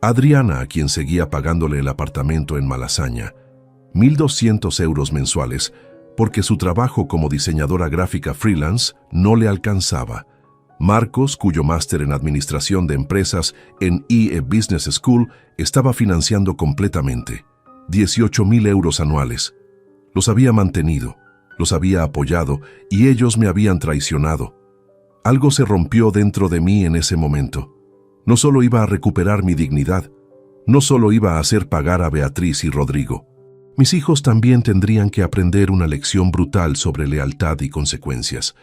S1: Adriana, a quien seguía pagándole el apartamento en Malasaña, 1.200 euros mensuales, porque su trabajo como diseñadora gráfica freelance no le alcanzaba. Marcos, cuyo máster en administración de empresas en IE Business School estaba financiando completamente. 18.000 euros anuales. Los había mantenido, los había apoyado y ellos me habían traicionado. Algo se rompió dentro de mí en ese momento. No solo iba a recuperar mi dignidad, no solo iba a hacer pagar a Beatriz y Rodrigo. Mis hijos también tendrían que aprender una lección brutal sobre lealtad y consecuencias.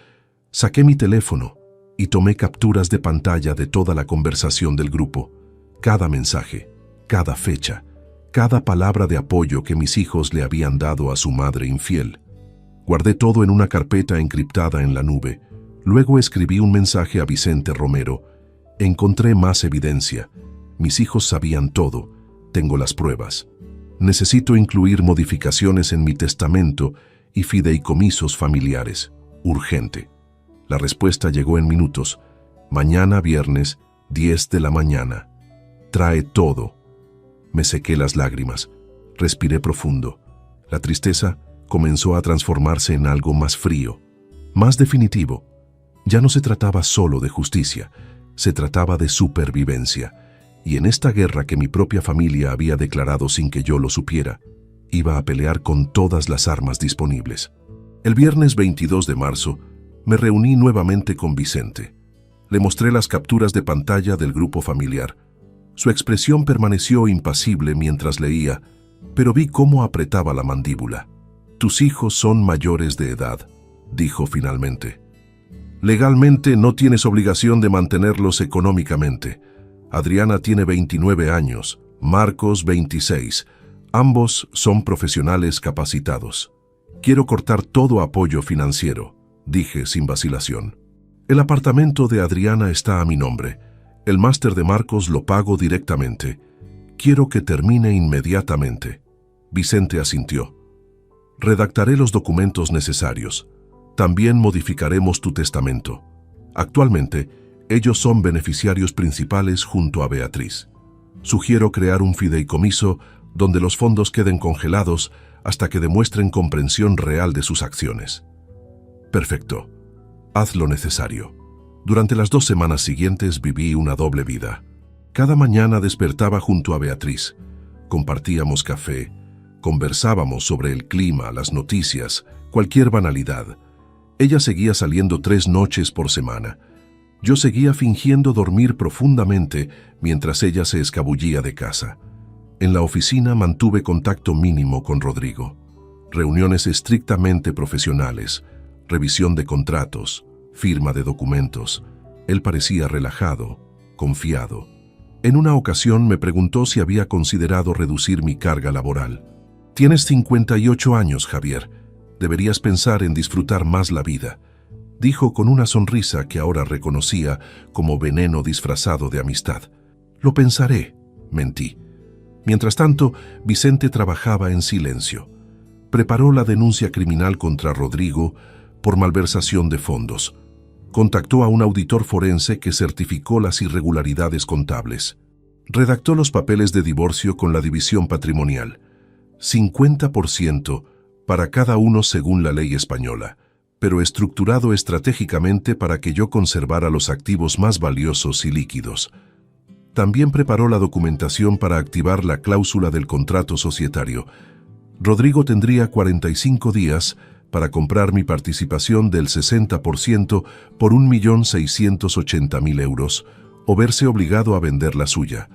S1: Saqué mi teléfono y tomé capturas de pantalla de toda la conversación del grupo. Cada mensaje, cada fecha, cada palabra de apoyo que mis hijos le habían dado a su madre infiel. Guardé todo en una carpeta encriptada en la nube. Luego escribí un mensaje a Vicente Romero. Encontré más evidencia. Mis hijos sabían todo. Tengo las pruebas. Necesito incluir modificaciones en mi testamento y fideicomisos familiares. Urgente. La respuesta llegó en minutos. Mañana viernes, 10 de la mañana. Trae todo. Me sequé las lágrimas. Respiré profundo. La tristeza comenzó a transformarse en algo más frío, más definitivo. Ya no se trataba solo de justicia, se trataba de supervivencia. Y en esta guerra que mi propia familia había declarado sin que yo lo supiera, iba a pelear con todas las armas disponibles. El viernes 22 de marzo, me reuní nuevamente con Vicente. Le mostré las capturas de pantalla del grupo familiar. Su expresión permaneció impasible mientras leía, pero vi cómo apretaba la mandíbula. «Tus hijos son mayores de edad», dijo finalmente. «Legalmente no tienes obligación de mantenerlos económicamente. Adriana tiene 29 años, Marcos 26. Ambos son profesionales capacitados. Quiero cortar todo apoyo financiero», dije sin vacilación. «El apartamento de Adriana está a mi nombre. El máster de Marcos lo pago directamente. Quiero que termine inmediatamente». Vicente asintió. «Redactaré los documentos necesarios. También modificaremos tu testamento. Actualmente, ellos son beneficiarios principales junto a Beatriz. Sugiero crear un fideicomiso donde los fondos queden congelados hasta que demuestren comprensión real de sus acciones». «Perfecto. Haz lo necesario». Durante las 2 semanas siguientes viví una doble vida. Cada mañana despertaba junto a Beatriz. Compartíamos café, conversábamos sobre el clima, las noticias, cualquier banalidad. Ella seguía saliendo 3 noches por semana. Yo seguía fingiendo dormir profundamente mientras ella se escabullía de casa. En la oficina mantuve contacto mínimo con Rodrigo. Reuniones estrictamente profesionales, revisión de contratos, firma de documentos. Él parecía relajado, confiado. En una ocasión me preguntó si había considerado reducir mi carga laboral. «Tienes 58 años, Javier. Deberías pensar en disfrutar más la vida», dijo con una sonrisa que ahora reconocía como veneno disfrazado de amistad. «Lo pensaré», mentí. Mientras tanto, Vicente trabajaba en silencio. Preparó la denuncia criminal contra Rodrigo por malversación de fondos. Contactó a un auditor forense que certificó las irregularidades contables. Redactó los papeles de divorcio con la división patrimonial. 50% para cada uno según la ley española, pero estructurado estratégicamente para que yo conservara los activos más valiosos y líquidos. También preparó la documentación para activar la cláusula del contrato societario. Rodrigo tendría 45 días para comprar mi participación del 60% por 1.680.000 euros o verse obligado a vender la suya.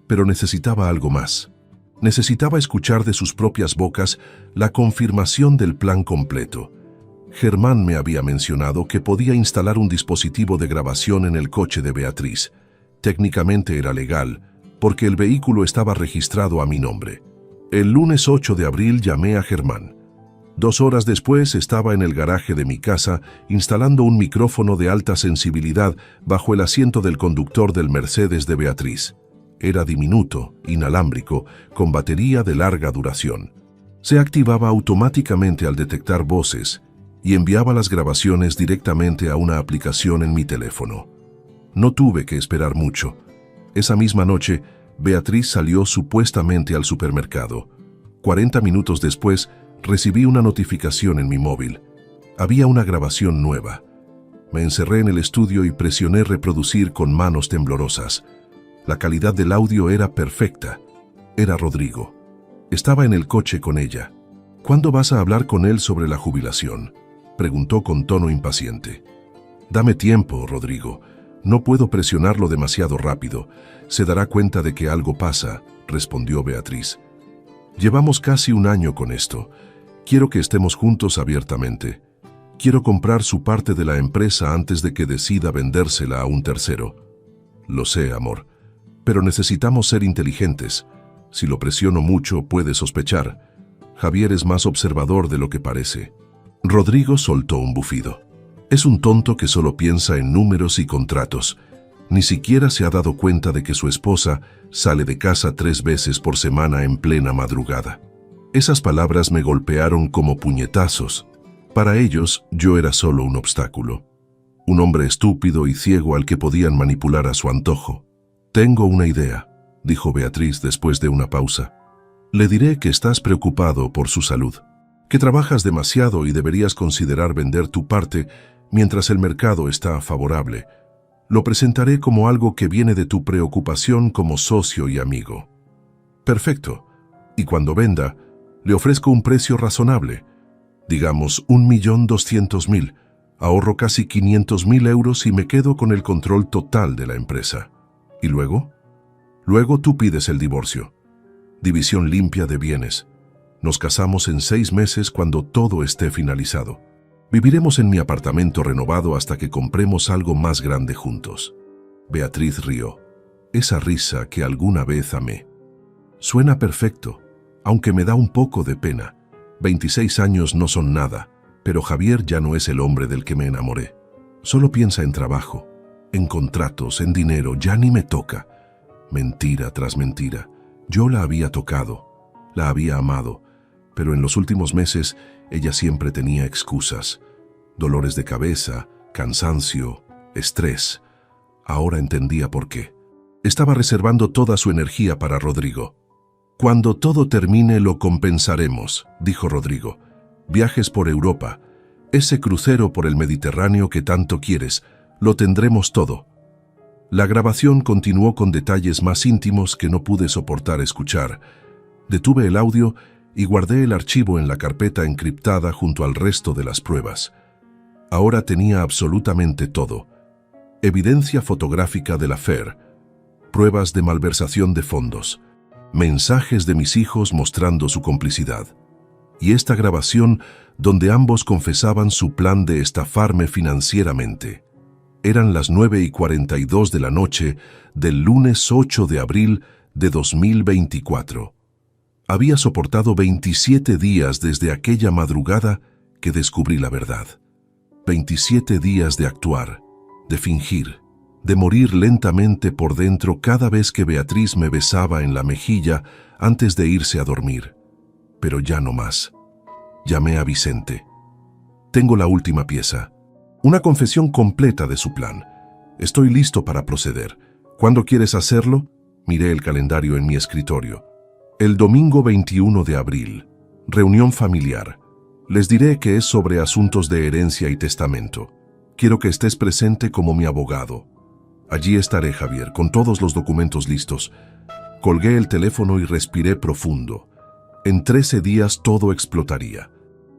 S1: Pero necesitaba algo más. Necesitaba escuchar de sus propias bocas la confirmación del plan completo. Germán me había mencionado que podía instalar un dispositivo de grabación en el coche de Beatriz. Técnicamente era legal, porque el vehículo estaba registrado a mi nombre. El lunes 8 de abril llamé a Germán. 2 horas después estaba en el garaje de mi casa instalando un micrófono de alta sensibilidad bajo el asiento del conductor del Mercedes de Beatriz. Era diminuto, inalámbrico, con batería de larga duración. Se activaba automáticamente al detectar voces y enviaba las grabaciones directamente a una aplicación en mi teléfono. No tuve que esperar mucho. Esa misma noche, Beatriz salió supuestamente al supermercado. 40 minutos después, recibí una notificación en mi móvil. Había una grabación nueva. Me encerré en el estudio y presioné reproducir con manos temblorosas. La calidad del audio era perfecta. Era Rodrigo. Estaba en el coche con ella. «¿Cuándo vas a hablar con él sobre la jubilación?», preguntó con tono impaciente. «Dame tiempo, Rodrigo. No puedo presionarlo demasiado rápido. Se dará cuenta de que algo pasa», respondió Beatriz. «Llevamos casi 1 año con esto. Quiero que estemos juntos abiertamente. Quiero comprar su parte de la empresa antes de que decida vendérsela a un tercero». «Lo sé, amor. Pero necesitamos ser inteligentes. Si lo presiono mucho, puede sospechar. Javier es más observador de lo que parece». Rodrigo soltó un bufido. Es un tonto que solo piensa en números y contratos. Ni siquiera se ha dado cuenta de que su esposa sale de casa 3 veces por semana en plena madrugada. Esas palabras me golpearon como puñetazos. Para ellos, yo era solo un obstáculo. Un hombre estúpido y ciego al que podían manipular a su antojo. Tengo una idea, dijo Beatriz después de una pausa. Le diré que estás preocupado por su salud, que trabajas demasiado y deberías considerar vender tu parte mientras el mercado está favorable. Lo presentaré como algo que viene de tu preocupación como socio y amigo. Perfecto. Y cuando venda, le ofrezco un precio razonable. Digamos 1.200.000. Ahorro casi 500.000 euros y me quedo con el control total de la empresa. ¿Y luego? Luego tú pides el divorcio. División limpia de bienes. Nos casamos en 6 meses cuando todo esté finalizado. Viviremos en mi apartamento renovado hasta que compremos algo más grande juntos. Beatriz rió. Esa risa que alguna vez amé. Suena perfecto, aunque me da un poco de pena. 26 años no son nada, pero Javier ya no es el hombre del que me enamoré. Solo piensa en trabajo, en contratos, en dinero, ya ni me toca. Mentira tras mentira. Yo la había tocado, la había amado, pero en los últimos meses ella siempre tenía excusas. Dolores de cabeza, cansancio, estrés. Ahora entendía por qué. Estaba reservando toda su energía para Rodrigo. Cuando todo termine lo compensaremos, dijo Rodrigo. Viajes por Europa, ese crucero por el Mediterráneo que tanto quieres, lo tendremos todo. La grabación continuó con detalles más íntimos que no pude soportar escuchar. Detuve el audio y guardé el archivo en la carpeta encriptada junto al resto de las pruebas. Ahora tenía absolutamente todo. Evidencia fotográfica del affair, pruebas de malversación de fondos, mensajes de mis hijos mostrando su complicidad. Y esta grabación donde ambos confesaban su plan de estafarme financieramente. Eran las 9:42 de la noche del lunes 8 de abril de 2024. Había soportado 27 días desde aquella madrugada que descubrí la verdad. 27 días de actuar, de fingir, de morir lentamente por dentro cada vez que Beatriz me besaba en la mejilla antes de irse a dormir. Pero ya no más. Llamé a Vicente. Tengo la última pieza. Una confesión completa de su plan. Estoy listo para proceder. ¿Cuándo quieres hacerlo? Miré el calendario en mi escritorio. El domingo 21 de abril. Reunión familiar. Les diré que es sobre asuntos de herencia y testamento. Quiero que estés presente como mi abogado. Allí estaré, Javier, con todos los documentos listos. Colgué el teléfono y respiré profundo. En 13 días todo explotaría.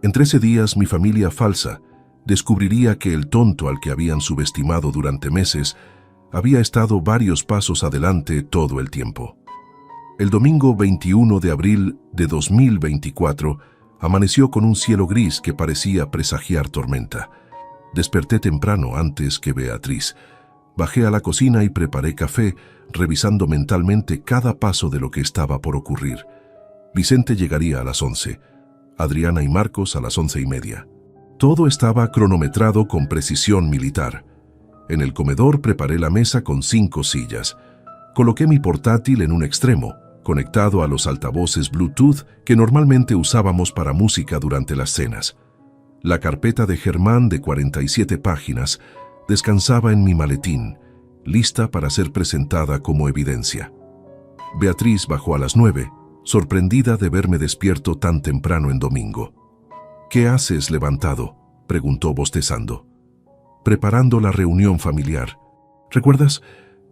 S1: En 13 días mi familia falsa descubriría que el tonto al que habían subestimado durante meses había estado varios pasos adelante todo el tiempo. El domingo 21 de abril de 2024 amaneció con un cielo gris que parecía presagiar tormenta. Desperté temprano antes que Beatriz. Bajé a la cocina y preparé café, revisando mentalmente cada paso de lo que estaba por ocurrir. Vicente llegaría a las 11, Adriana y Marcos a las 11:30. Todo estaba cronometrado con precisión militar. En el comedor preparé la mesa con 5 sillas. Coloqué mi portátil en un extremo, conectado a los altavoces Bluetooth que normalmente usábamos para música durante las cenas. La carpeta de Germán de 47 páginas descansaba en mi maletín, lista para ser presentada como evidencia. Beatriz bajó a las 9, sorprendida de verme despierto tan temprano en domingo. «¿Qué haces levantado?», preguntó bostezando. «Preparando la reunión familiar. ¿Recuerdas?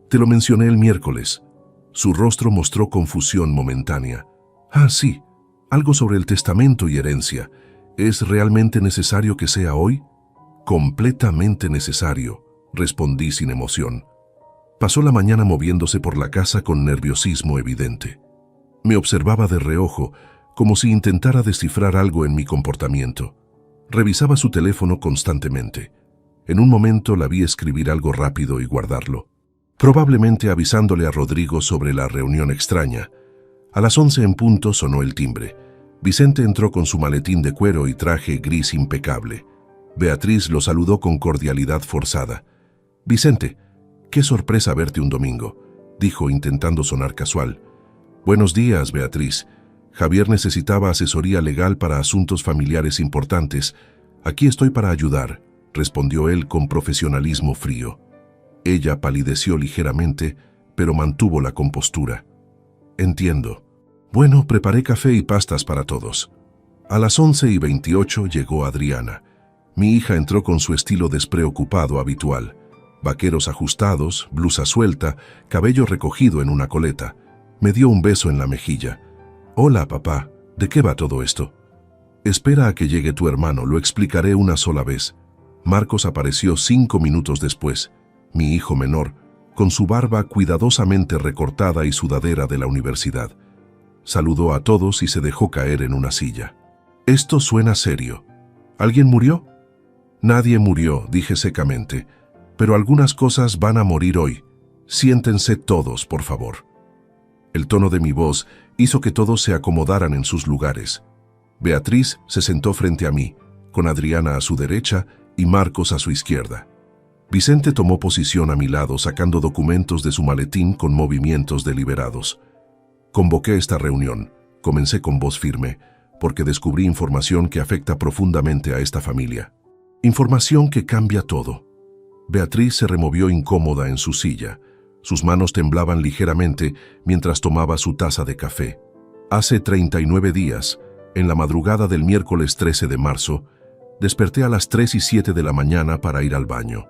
S1: Te lo mencioné el miércoles». Su rostro mostró confusión momentánea. «Ah, sí, algo sobre el testamento y herencia. ¿Es realmente necesario que sea hoy?». «Completamente necesario», respondí sin emoción. Pasó la mañana moviéndose por la casa con nerviosismo evidente. Me observaba de reojo, como si intentara descifrar algo en mi comportamiento. Revisaba su teléfono constantemente. En un momento la vi escribir algo rápido y guardarlo, probablemente avisándole a Rodrigo sobre la reunión extraña. A las 11 en punto sonó el timbre. Vicente entró con su maletín de cuero y traje gris impecable. Beatriz lo saludó con cordialidad forzada. «Vicente, qué sorpresa verte un domingo», dijo intentando sonar casual. «Buenos días, Beatriz. Javier necesitaba asesoría legal para asuntos familiares importantes. Aquí estoy para ayudar», respondió él con profesionalismo frío. Ella palideció ligeramente, pero mantuvo la compostura. Entiendo. Bueno, preparé café y pastas para todos. A las 11:28 llegó Adriana. Mi hija entró con su estilo despreocupado habitual. Vaqueros ajustados, blusa suelta, cabello recogido en una coleta. Me dio un beso en la mejilla. Hola, papá. ¿De qué va todo esto? Espera a que llegue tu hermano, lo explicaré una sola vez. Marcos apareció 5 minutos después. Mi hijo menor, con su barba cuidadosamente recortada y sudadera de la universidad. Saludó a todos y se dejó caer en una silla. Esto suena serio. ¿Alguien murió? Nadie murió, dije secamente, pero algunas cosas van a morir hoy. Siéntense todos, por favor. El tono de mi voz hizo que todos se acomodaran en sus lugares. Beatriz se sentó frente a mí, con Adriana a su derecha y Marcos a su izquierda. Vicente tomó posición a mi lado, sacando documentos de su maletín con movimientos deliberados. Convoqué esta reunión. Comencé con voz firme, porque descubrí información que afecta profundamente a esta familia. Información que cambia todo. Beatriz se removió incómoda en su silla. Sus manos temblaban ligeramente mientras tomaba su taza de café. Hace 39 días, en la madrugada del miércoles 13 de marzo, desperté a las 3:07 de la mañana para ir al baño.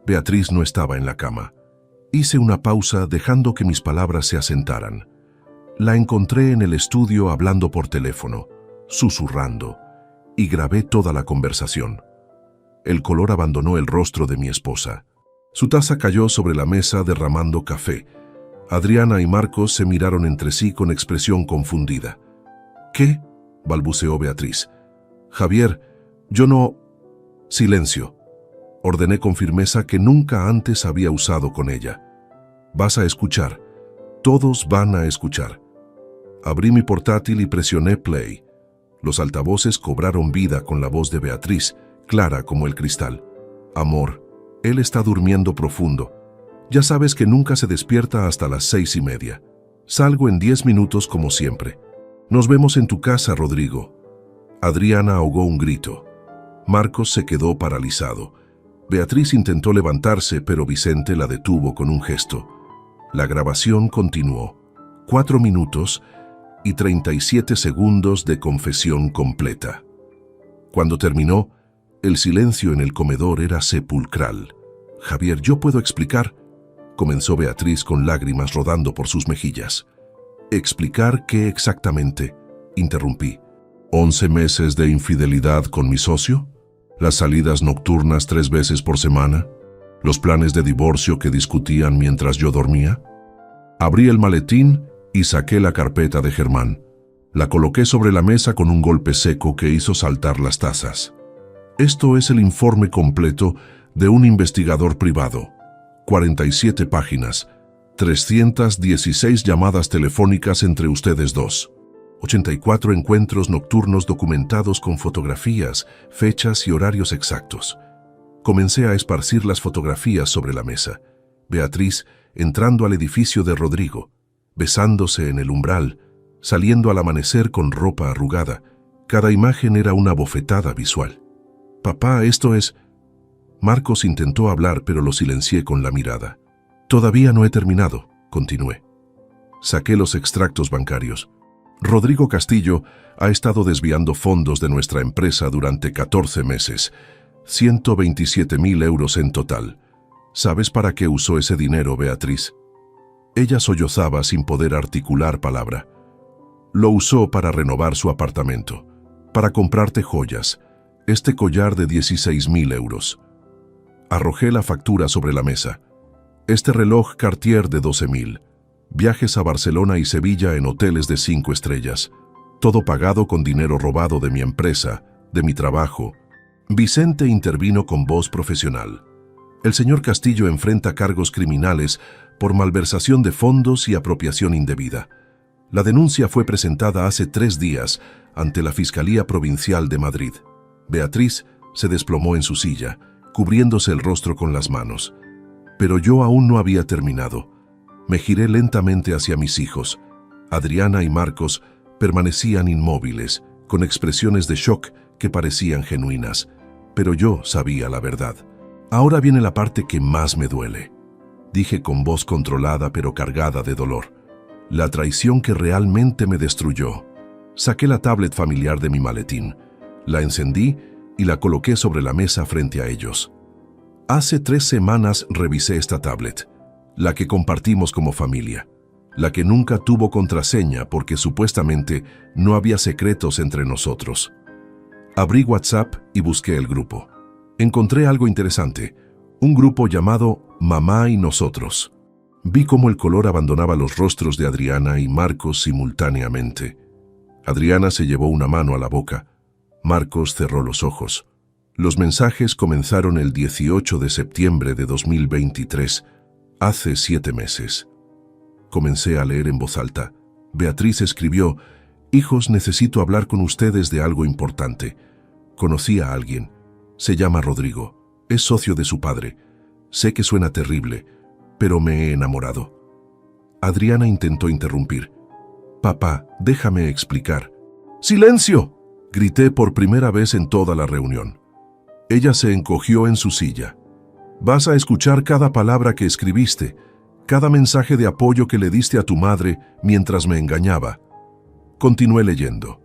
S1: Beatriz no estaba en la cama. Hice una pausa dejando que mis palabras se asentaran. La encontré en el estudio hablando por teléfono, susurrando, y grabé toda la conversación. El color abandonó el rostro de mi esposa. Su taza cayó sobre la mesa derramando café. Adriana y Marcos se miraron entre sí con expresión confundida. ¿Qué?, balbuceó Beatriz. Javier, yo no... Silencio. Ordené con firmeza que nunca antes había usado con ella. Vas a escuchar. Todos van a escuchar. Abrí mi portátil y presioné play. Los altavoces cobraron vida con la voz de Beatriz, clara como el cristal. Amor, él está durmiendo profundo. Ya sabes que nunca se despierta hasta las 6:30. Salgo en 10 minutos como siempre. Nos vemos en tu casa, Rodrigo. Adriana ahogó un grito. Marcos se quedó paralizado. Beatriz intentó levantarse, pero Vicente la detuvo con un gesto. La grabación continuó. 4 minutos y 37 segundos de confesión completa. Cuando terminó, el silencio en el comedor era sepulcral. Javier, yo puedo explicar, comenzó Beatriz con lágrimas rodando por sus mejillas. ¿Explicar qué exactamente?, interrumpí. ¿11 meses de infidelidad con mi socio? ¿Las salidas nocturnas 3 veces por semana? ¿Los planes de divorcio que discutían mientras yo dormía? Abrí el maletín y saqué la carpeta de Germán. La coloqué sobre la mesa con un golpe seco que hizo saltar las tazas. Esto es el informe completo de un investigador privado. 47 páginas, 316 llamadas telefónicas entre ustedes dos, 84 encuentros nocturnos documentados con fotografías, fechas y horarios exactos. Comencé a esparcir las fotografías sobre la mesa. Beatriz entrando al edificio de Rodrigo, besándose en el umbral, saliendo al amanecer con ropa arrugada. Cada imagen era una bofetada visual. Papá, esto es... Marcos intentó hablar, pero lo silencié con la mirada. Todavía no he terminado, continué. Saqué los extractos bancarios. Rodrigo Castillo ha estado desviando fondos de nuestra empresa durante 14 meses. 127.000 euros en total. ¿Sabes para qué usó ese dinero, Beatriz? Ella sollozaba sin poder articular palabra. Lo usó para renovar su apartamento, para comprarte joyas, este collar de 16.000 euros. Arrojé la factura sobre la mesa. Este reloj Cartier de 12.000. Viajes a Barcelona y Sevilla en hoteles de 5 estrellas. Todo pagado con dinero robado de mi empresa, de mi trabajo. Vicente intervino con voz profesional. El señor Castillo enfrenta cargos criminales por malversación de fondos y apropiación indebida. La denuncia fue presentada hace 3 días ante la Fiscalía Provincial de Madrid. Beatriz se desplomó en su silla, cubriéndose el rostro con las manos. Pero yo aún no había terminado. Me giré lentamente hacia mis hijos. Adriana y Marcos permanecían inmóviles, con expresiones de shock que parecían genuinas. pero yo sabía la verdad. Ahora viene la parte que más me duele, dije con voz controlada pero cargada de dolor. La traición que realmente me destruyó. Saqué la tablet familiar de mi maletín, la encendí y la coloqué sobre la mesa frente a ellos. Hace 3 semanas revisé esta tablet, la que compartimos como familia, la que nunca tuvo contraseña porque supuestamente no había secretos entre nosotros. Abrí WhatsApp y busqué el grupo. Encontré algo interesante, un grupo llamado Mamá y Nosotros. Vi cómo el color abandonaba los rostros de Adriana y Marcos simultáneamente. Adriana se llevó una mano a la boca. Marcos cerró los ojos. Los mensajes comenzaron el 18 de septiembre de 2023, hace 7 meses. Comencé a leer en voz alta. Beatriz escribió: «Hijos, necesito hablar con ustedes de algo importante. Conocí a alguien. Se llama Rodrigo. Es socio de su padre. Sé que suena terrible, pero me he enamorado». Adriana intentó interrumpir. «Papá, déjame explicar». «¡Silencio!», grité por primera vez en toda la reunión. Ella se encogió en su silla. «Vas a escuchar cada palabra que escribiste, cada mensaje de apoyo que le diste a tu madre mientras me engañaba». Continué leyendo.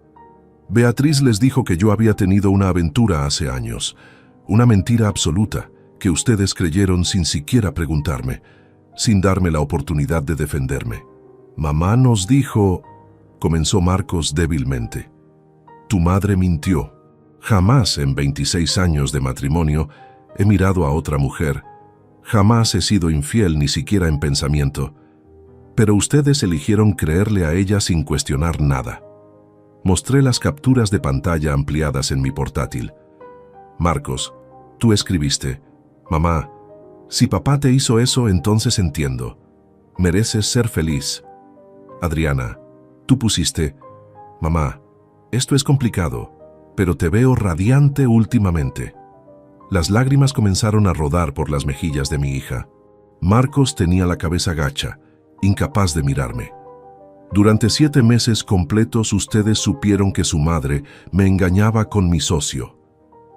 S1: «Beatriz les dijo que yo había tenido una aventura hace años, una mentira absoluta que ustedes creyeron sin siquiera preguntarme, sin darme la oportunidad de defenderme. Mamá nos dijo», comenzó Marcos débilmente. «Tu madre mintió. Jamás en 26 años de matrimonio he mirado a otra mujer. Jamás he sido infiel, ni siquiera en pensamiento. Pero ustedes eligieron creerle a ella sin cuestionar nada». Mostré las capturas de pantalla ampliadas en mi portátil. «Marcos, tú escribiste: «Mamá, si papá te hizo eso, entonces entiendo. Mereces ser feliz». Adriana, tú pusiste: «Mamá, esto es complicado, pero te veo radiante últimamente». Las lágrimas comenzaron a rodar por las mejillas de mi hija. Marcos tenía la cabeza gacha, incapaz de mirarme. «Durante 7 meses completos ustedes supieron que su madre me engañaba con mi socio.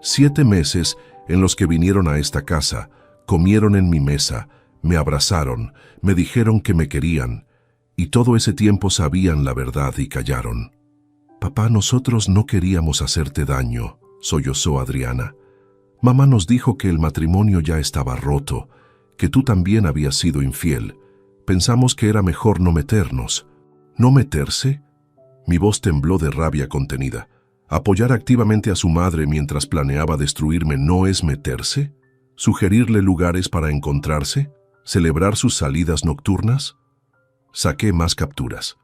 S1: 7 meses en los que vinieron a esta casa, comieron en mi mesa, me abrazaron, me dijeron que me querían, y todo ese tiempo sabían la verdad y callaron». «Papá, nosotros no queríamos hacerte daño», sollozó Adriana. «Mamá nos dijo que el matrimonio ya estaba roto, que tú también habías sido infiel. Pensamos que era mejor no meternos». «¿No meterse?». Mi voz tembló de rabia contenida. ¿Apoyar activamente a su madre mientras planeaba destruirme no es meterse? ¿Sugerirle lugares para encontrarse? ¿Celebrar sus salidas nocturnas? Saqué más capturas.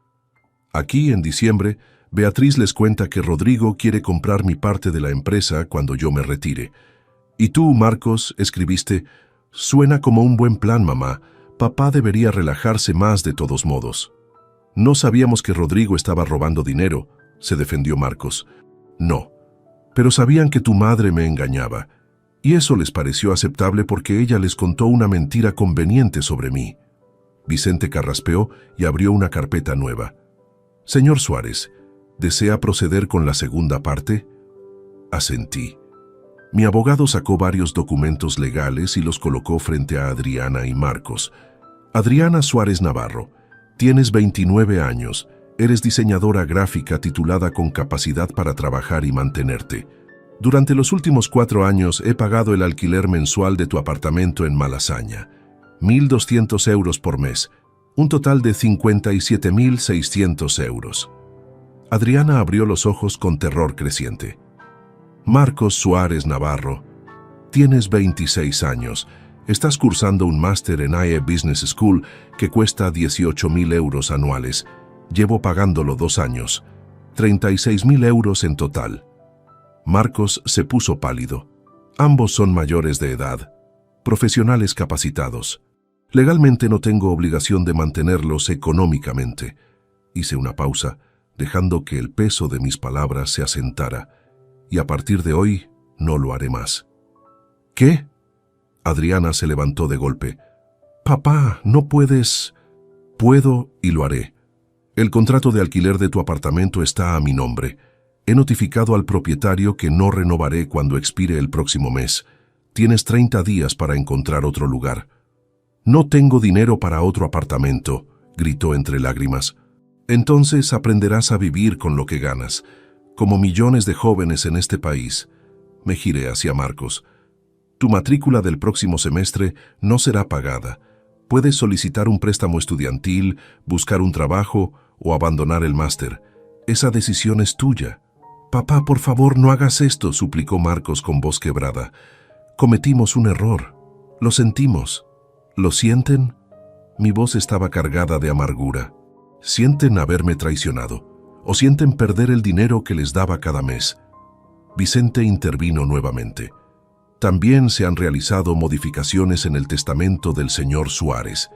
S1: Aquí, en diciembre, Beatriz les cuenta que Rodrigo quiere comprar mi parte de la empresa cuando yo me retire. Y tú, Marcos, escribiste: «Suena como un buen plan, mamá. Papá debería relajarse más de todos modos». «No sabíamos que Rodrigo estaba robando dinero», se defendió Marcos. «No, pero sabían que tu madre me engañaba, y eso les pareció aceptable porque ella les contó una mentira conveniente sobre mí». Vicente carraspeó y abrió una carpeta nueva. «Señor Suárez, ¿desea proceder con la segunda parte?». Asentí. Mi abogado sacó varios documentos legales y los colocó frente a Adriana y Marcos. «Adriana Suárez Navarro, tienes 29 años, eres diseñadora gráfica titulada con capacidad para trabajar y mantenerte. Durante los últimos 4 años he pagado el alquiler mensual de tu apartamento en Malasaña, 1.200 euros por mes, un total de 57.600 euros». Adriana abrió los ojos con terror creciente. «Marcos Suárez Navarro, tienes 26 años, estás cursando un máster en IE Business School que cuesta 18.000 euros anuales. Llevo pagándolo 2 años, 36.000 euros en total». Marcos se puso pálido. Ambos son mayores de edad, profesionales capacitados. Legalmente no tengo obligación de mantenerlos económicamente. Hice una pausa, dejando que el peso de mis palabras se asentara, y a partir de hoy no lo haré más. «¿Qué?». Adriana se levantó de golpe. «Papá, no puedes». «Puedo y lo haré. El contrato de alquiler de tu apartamento está a mi nombre. He notificado al propietario que no renovaré cuando expire el próximo mes. Tienes 30 días para encontrar otro lugar. No tengo dinero para otro apartamento, gritó entre lágrimas. Entonces aprenderás a vivir con lo que ganas, como millones de jóvenes en este país. Me giré hacia Marcos. Tu matrícula del próximo semestre no será pagada. Puedes solicitar un préstamo estudiantil, buscar un trabajo o abandonar el máster. Esa decisión es tuya. Papá, por favor, no hagas esto, suplicó Marcos con voz quebrada. Cometimos un error. Lo sentimos. ¿Lo sienten? Mi voz estaba cargada de amargura. ¿Sienten haberme traicionado? ¿O sienten perder el dinero que les daba cada mes? Vicente intervino nuevamente. También se han realizado modificaciones en el testamento del señor Suárez.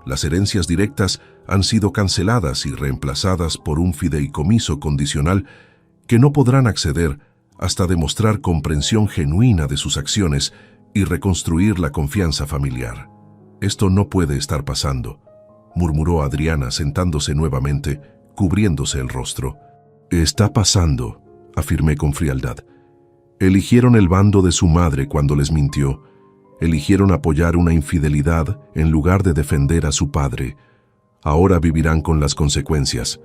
S1: Las herencias directas han sido canceladas y reemplazadas por un fideicomiso condicional que no podrán acceder hasta demostrar comprensión genuina de sus acciones y reconstruir la confianza familiar. Esto no puede estar pasando, murmuró Adriana sentándose nuevamente, cubriéndose el rostro. Está pasando, afirmé con frialdad. Eligieron el bando de su madre cuando les mintió. Eligieron apoyar una infidelidad en lugar de defender a su padre. Ahora vivirán con las consecuencias.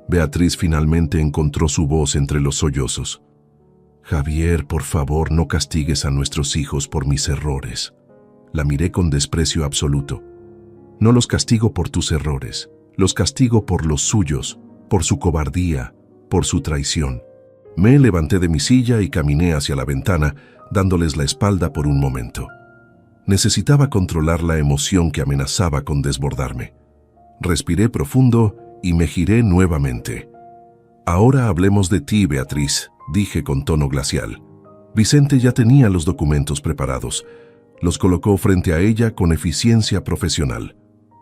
S1: Beatriz finalmente encontró su voz entre los sollozos. Javier, por favor, no castigues a nuestros hijos por mis errores. La miré con desprecio absoluto. No los castigo por tus errores, los castigo por los suyos, por su cobardía, por su traición. Me levanté de mi silla y caminé hacia la ventana, dándoles la espalda por un momento. Necesitaba controlar la emoción que amenazaba con desbordarme. Respiré profundo y me giré nuevamente. Ahora hablemos de ti, Beatriz, dije con tono glacial. Vicente ya tenía los documentos preparados. Los colocó frente a ella con eficiencia profesional.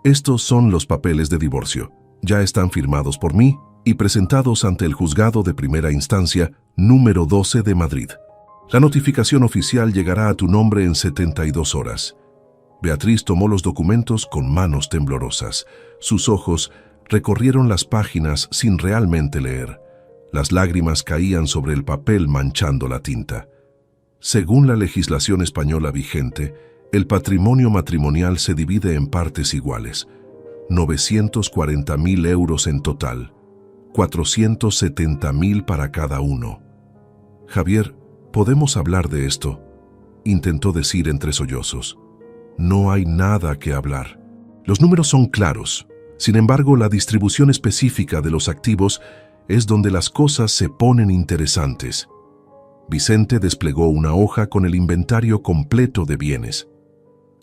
S1: Estos son los papeles de divorcio. Ya están firmados por mí y presentados ante el Juzgado de Primera Instancia número 12 de Madrid. La notificación oficial llegará a tu nombre en 72 horas. Beatriz tomó los documentos con manos temblorosas. Sus ojos recorrieron las páginas sin realmente leer. Las lágrimas caían sobre el papel manchando la tinta. Según la legislación española vigente, el patrimonio matrimonial se divide en partes iguales. 940.000 euros en total. 470.000 para cada uno. Javier, ¿podemos hablar de esto?, intentó decir entre sollozos. No hay nada que hablar. Los números son claros. Sin embargo, la distribución específica de los activos es donde las cosas se ponen interesantes. Vicente desplegó una hoja con el inventario completo de bienes.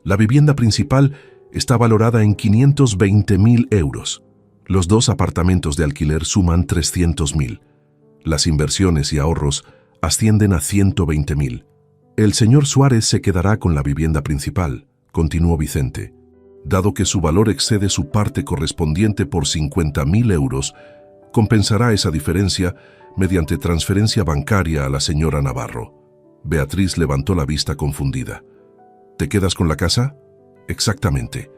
S1: La vivienda principal está valorada en 520.000 euros. Los 2 apartamentos de alquiler suman 300.000. Las inversiones y ahorros ascienden a 120.000. El señor Suárez se quedará con la vivienda principal, continuó Vicente. Dado que su valor excede su parte correspondiente por 50.000 euros, compensará esa diferencia mediante transferencia bancaria a la señora Navarro. Beatriz levantó la vista confundida. ¿Te quedas con la casa? Exactamente.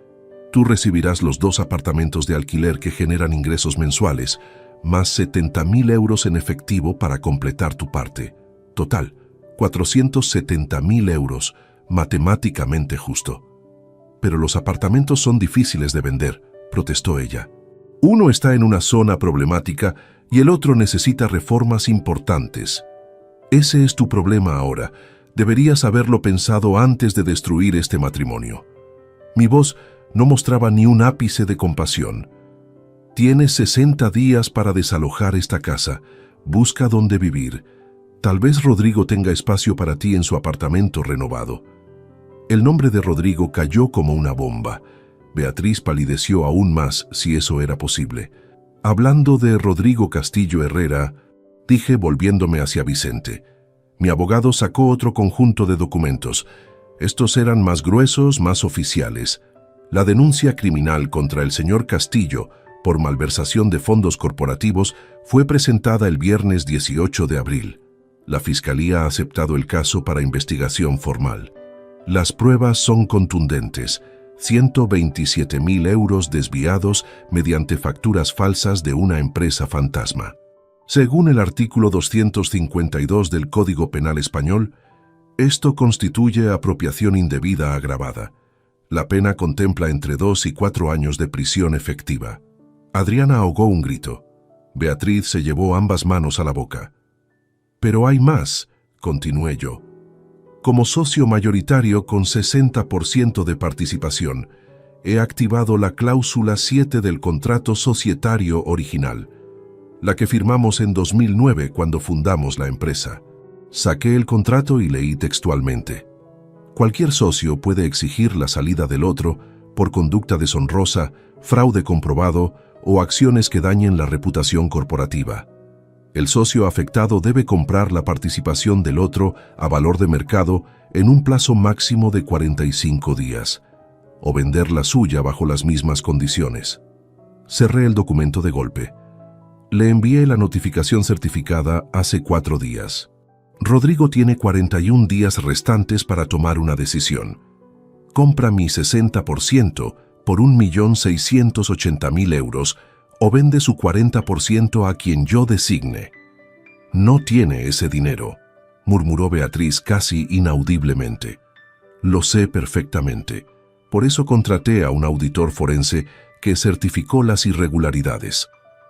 S1: Tú recibirás los 2 apartamentos de alquiler que generan ingresos mensuales, más 70.000 euros en efectivo para completar tu parte. Total, 470.000 euros, matemáticamente justo. Pero los apartamentos son difíciles de vender, protestó ella. Uno está en una zona problemática y el otro necesita reformas importantes. Ese es tu problema ahora. Deberías haberlo pensado antes de destruir este matrimonio. Mi voz no mostraba ni un ápice de compasión. Tienes 60 días para desalojar esta casa. Busca dónde vivir. Tal vez Rodrigo tenga espacio para ti en su apartamento renovado. El nombre de Rodrigo cayó como una bomba. Beatriz palideció aún más, si eso era posible. Hablando de Rodrigo Castillo Herrera, dije volviéndome hacia Vicente. Mi abogado sacó otro conjunto de documentos. Estos eran más gruesos, más oficiales. La denuncia criminal contra el señor Castillo por malversación de fondos corporativos fue presentada el viernes 18 de abril. La Fiscalía ha aceptado el caso para investigación formal. Las pruebas son contundentes. 127.000 euros desviados mediante facturas falsas de una empresa fantasma. Según el artículo 252 del Código Penal Español, esto constituye apropiación indebida agravada. La pena contempla entre 2 y 4 años de prisión efectiva. Adriana ahogó un grito. Beatriz se llevó ambas manos a la boca. Pero hay más, continué yo. Como socio mayoritario con 60% de participación, he activado la cláusula 7 del contrato societario original, la que firmamos en 2009 cuando fundamos la empresa. Saqué el contrato y leí textualmente. Cualquier socio puede exigir la salida del otro por conducta deshonrosa, fraude comprobado o acciones que dañen la reputación corporativa. El socio afectado debe comprar la participación del otro a valor de mercado en un plazo máximo de 45 días, o vender la suya bajo las mismas condiciones. Cerré el documento de golpe. Le envié la notificación certificada hace 4 días. Rodrigo tiene 41 días restantes para tomar una decisión. Compra mi 60% por 1.680.000 euros o vende su 40% a quien yo designe. No tiene ese dinero, murmuró Beatriz casi inaudiblemente. Lo sé perfectamente. Por eso contraté a un auditor forense que certificó las irregularidades.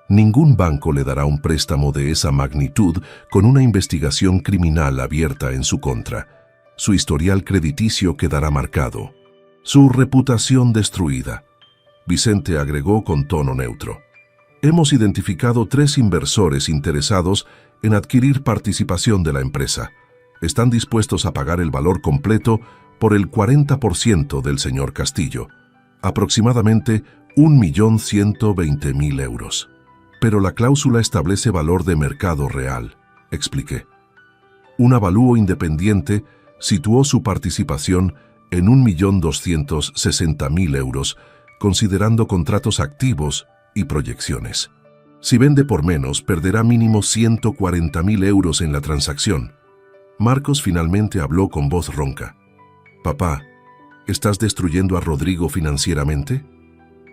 S1: Ningún banco le dará un préstamo de esa magnitud con una investigación criminal abierta en su contra. Su historial crediticio quedará marcado. Su reputación destruida. Vicente agregó con tono neutro. Hemos identificado 3 inversores interesados en adquirir participación de la empresa. Están dispuestos a pagar el valor completo por el 40% del señor Castillo, aproximadamente 1.120.000 euros. Pero la cláusula establece valor de mercado real, expliqué. Un avalúo independiente situó su participación en 1.260.000 euros, considerando contratos activos y proyecciones. Si vende por menos, perderá mínimo 140.000 euros en la transacción. Marcos finalmente habló con voz ronca. Papá, ¿estás destruyendo a Rodrigo financieramente?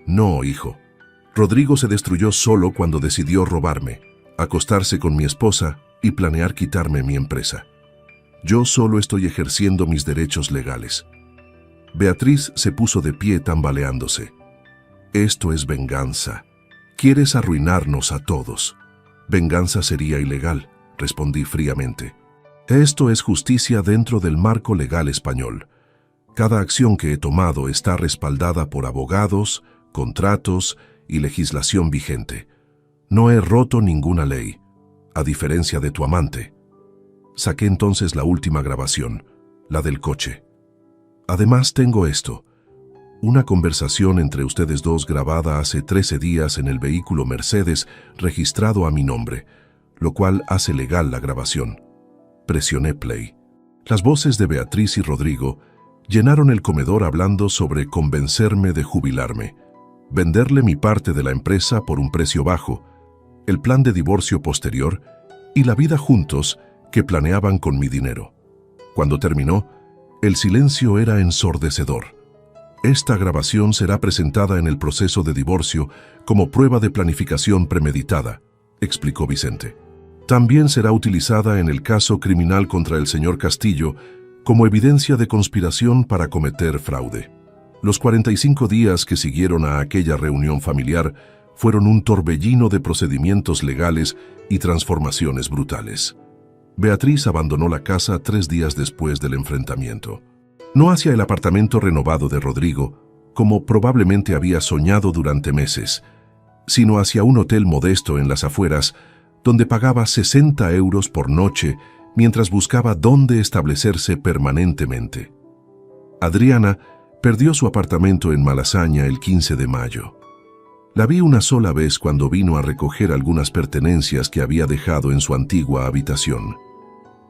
S1: No, hijo. Rodrigo se destruyó solo cuando decidió robarme, acostarse con mi esposa y planear quitarme mi empresa. Yo solo estoy ejerciendo mis derechos legales. Beatriz se puso de pie tambaleándose. Esto es venganza. Quieres arruinarnos a todos. Venganza sería ilegal, respondí fríamente. Esto es justicia dentro del marco legal español. Cada acción que he tomado está respaldada por abogados, contratos y legislación vigente. No he roto ninguna ley, a diferencia de tu amante. Saqué entonces la última grabación, la del coche. Además tengo esto, una conversación entre ustedes dos grabada hace 13 días en el vehículo Mercedes registrado a mi nombre, lo cual hace legal la grabación. Presioné play. Las voces de Beatriz y Rodrigo llenaron el comedor hablando sobre convencerme de jubilarme, venderle mi parte de la empresa por un precio bajo, el plan de divorcio posterior y la vida juntos que planeaban con mi dinero. Cuando terminó, el silencio era ensordecedor. Esta grabación será presentada en el proceso de divorcio como prueba de planificación premeditada, explicó Vicente. También será utilizada en el caso criminal contra el señor Castillo como evidencia de conspiración para cometer fraude. Los 45 días que siguieron a aquella reunión familiar fueron un torbellino de procedimientos legales y transformaciones brutales. Beatriz abandonó la casa 3 días después del enfrentamiento. No hacia el apartamento renovado de Rodrigo, como probablemente había soñado durante meses, sino hacia un hotel modesto en las afueras, donde pagaba 60 euros por noche mientras buscaba dónde establecerse permanentemente. Adriana perdió su apartamento en Malasaña el 15 de mayo. La vi una sola vez cuando vino a recoger algunas pertenencias que había dejado en su antigua habitación.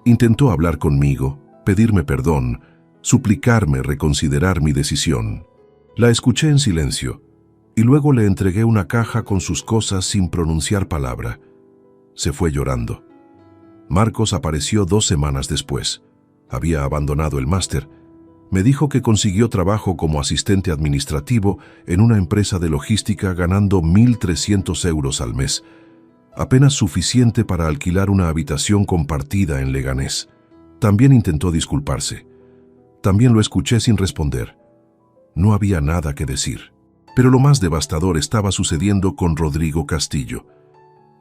S1: Intentó hablar conmigo, pedirme perdón, suplicarme reconsiderar mi decisión. La escuché en silencio y luego le entregué una caja con sus cosas sin pronunciar palabra. Se fue llorando. Marcos apareció 2 semanas después. Había abandonado el máster. Me dijo que consiguió trabajo como asistente administrativo en una empresa de logística ganando 1.300 euros al mes. apenas suficiente para alquilar una habitación compartida en Leganés. También intentó disculparse. También lo escuché sin responder. No había nada que decir. Pero lo más devastador estaba sucediendo con Rodrigo Castillo.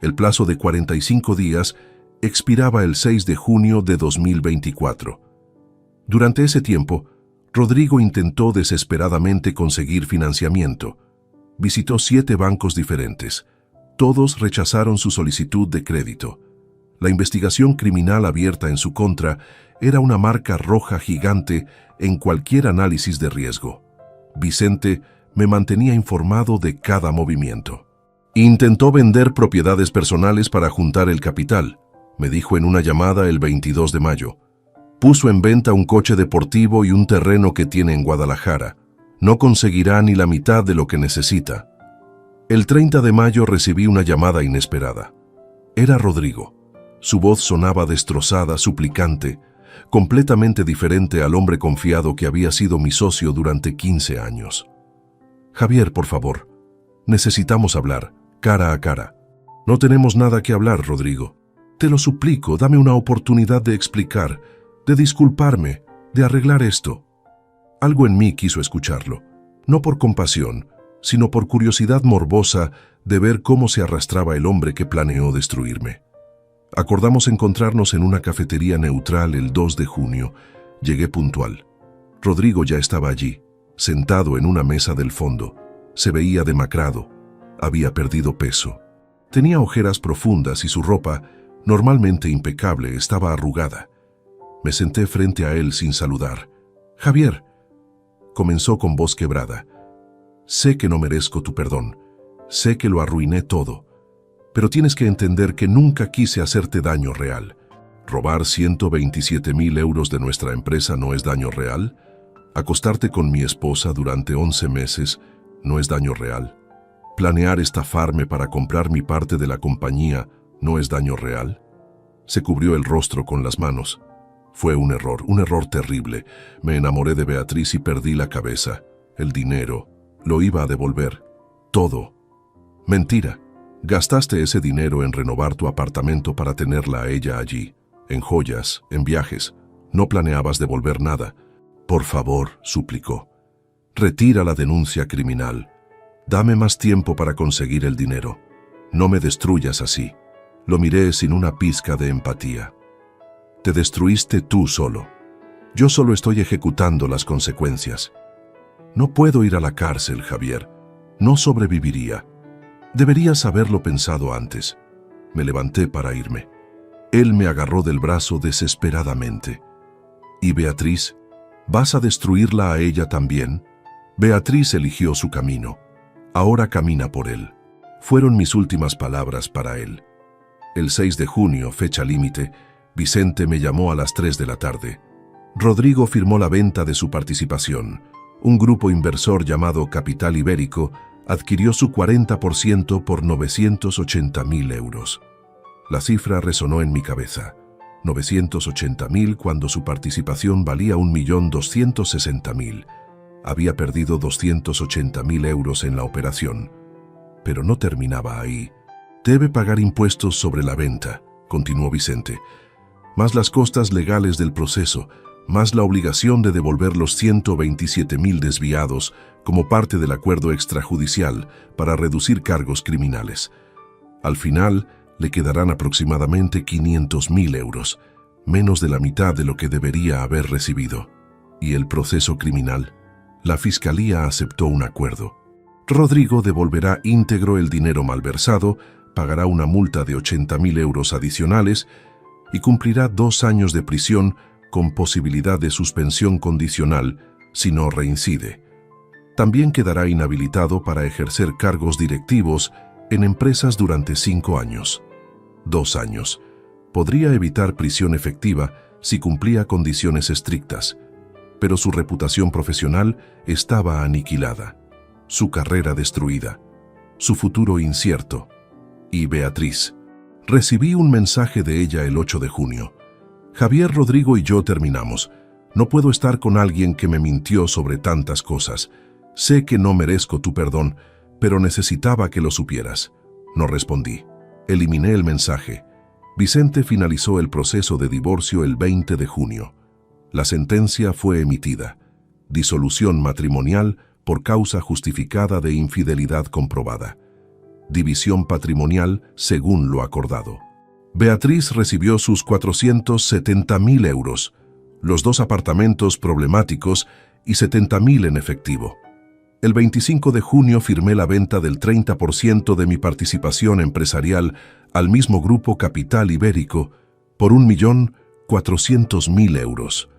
S1: El plazo de 45 días expiraba el 6 de junio de 2024. Durante ese tiempo, Rodrigo intentó desesperadamente conseguir financiamiento. Visitó 7 bancos diferentes. Todos rechazaron su solicitud de crédito. La investigación criminal abierta en su contra era una marca roja gigante en cualquier análisis de riesgo. Vicente me mantenía informado de cada movimiento. Intentó vender propiedades personales para juntar el capital, me dijo en una llamada el 22 de mayo. Puso en venta un coche deportivo y un terreno que tiene en Guadalajara. No conseguirá ni la mitad de lo que necesita. El 30 de mayo recibí una llamada inesperada. Era Rodrigo. Su voz sonaba destrozada, suplicante, completamente diferente al hombre confiado que había sido mi socio durante 15 años. Javier, por favor, necesitamos hablar, cara a cara. No tenemos nada que hablar, Rodrigo. Te lo suplico, dame una oportunidad de explicar, de disculparme, de arreglar esto. Algo en mí quiso escucharlo, no por compasión, sino por curiosidad morbosa de ver cómo se arrastraba el hombre que planeó destruirme. Acordamos encontrarnos en una cafetería neutral el 2 de junio. Llegué puntual. Rodrigo ya estaba allí, sentado en una mesa del fondo. Se veía demacrado. Había perdido peso. Tenía ojeras profundas y su ropa, normalmente impecable, estaba arrugada. Me senté frente a él sin saludar. «Javier», comenzó con voz quebrada, «sé que no merezco tu perdón. Sé que lo arruiné todo. Pero tienes que entender que nunca quise hacerte daño real. ¿Robar 127,000 euros de nuestra empresa no es daño real? ¿Acostarte con mi esposa durante 11 meses no es daño real? ¿Planear estafarme para comprar mi parte de la compañía no es daño real?» Se cubrió el rostro con las manos. Fue un error terrible. Me enamoré de Beatriz y perdí la cabeza. El dinero, lo iba a devolver. Todo. Mentira. Gastaste ese dinero en renovar tu apartamento para tenerla a ella allí, en joyas, en viajes. No planeabas devolver nada. Por favor, suplicó. Retira la denuncia criminal. Dame más tiempo para conseguir el dinero. No me destruyas así. Lo miré sin una pizca de empatía. Te destruiste tú solo. Yo solo estoy ejecutando las consecuencias. No puedo ir a la cárcel, Javier. No sobreviviría. Deberías haberlo pensado antes. Me levanté para irme. Él me agarró del brazo desesperadamente. ¿Y Beatriz? ¿Vas a destruirla a ella también? Beatriz eligió su camino. Ahora camina por él. Fueron mis últimas palabras para él. El 6 de junio, fecha límite, Vicente me llamó a las 3 de la tarde. Rodrigo firmó la venta de su participación. Un grupo inversor llamado Capital Ibérico adquirió su 40% por 980,000 euros. La cifra resonó en mi cabeza. 980,000 cuando su participación valía 1.260.000. Había perdido 280,000 euros en la operación. Pero no terminaba ahí. Debe pagar impuestos sobre la venta, continuó Vicente, más las costas legales del proceso, más la obligación de devolver los 127,000 desviados como parte del acuerdo extrajudicial para reducir cargos criminales. Al final, le quedarán aproximadamente 500,000 euros, menos de la mitad de lo que debería haber recibido. ¿Y el proceso criminal? La Fiscalía aceptó un acuerdo. Rodrigo devolverá íntegro el dinero malversado, pagará una multa de 80,000 euros adicionales y cumplirá 2 años de prisión con posibilidad de suspensión condicional si no reincide. También quedará inhabilitado para ejercer cargos directivos en empresas durante 5 años. 2 años. Podría evitar prisión efectiva si cumplía condiciones estrictas, pero su reputación profesional estaba aniquilada, su carrera destruida, su futuro incierto. Y Beatriz. Recibí un mensaje de ella el 8 de junio. Javier, Rodrigo y yo terminamos. No puedo estar con alguien que me mintió sobre tantas cosas. Sé que no merezco tu perdón, pero necesitaba que lo supieras. No respondí. Eliminé el mensaje. Vicente finalizó el proceso de divorcio el 20 de junio. La sentencia fue emitida. Disolución matrimonial por causa justificada de infidelidad comprobada. División patrimonial según lo acordado. Beatriz recibió sus 470.000 euros, los 2 apartamentos problemáticos y 70.000 en efectivo. El 25 de junio firmé la venta del 30% de mi participación empresarial al mismo grupo Capital Ibérico por 1.400.000 euros.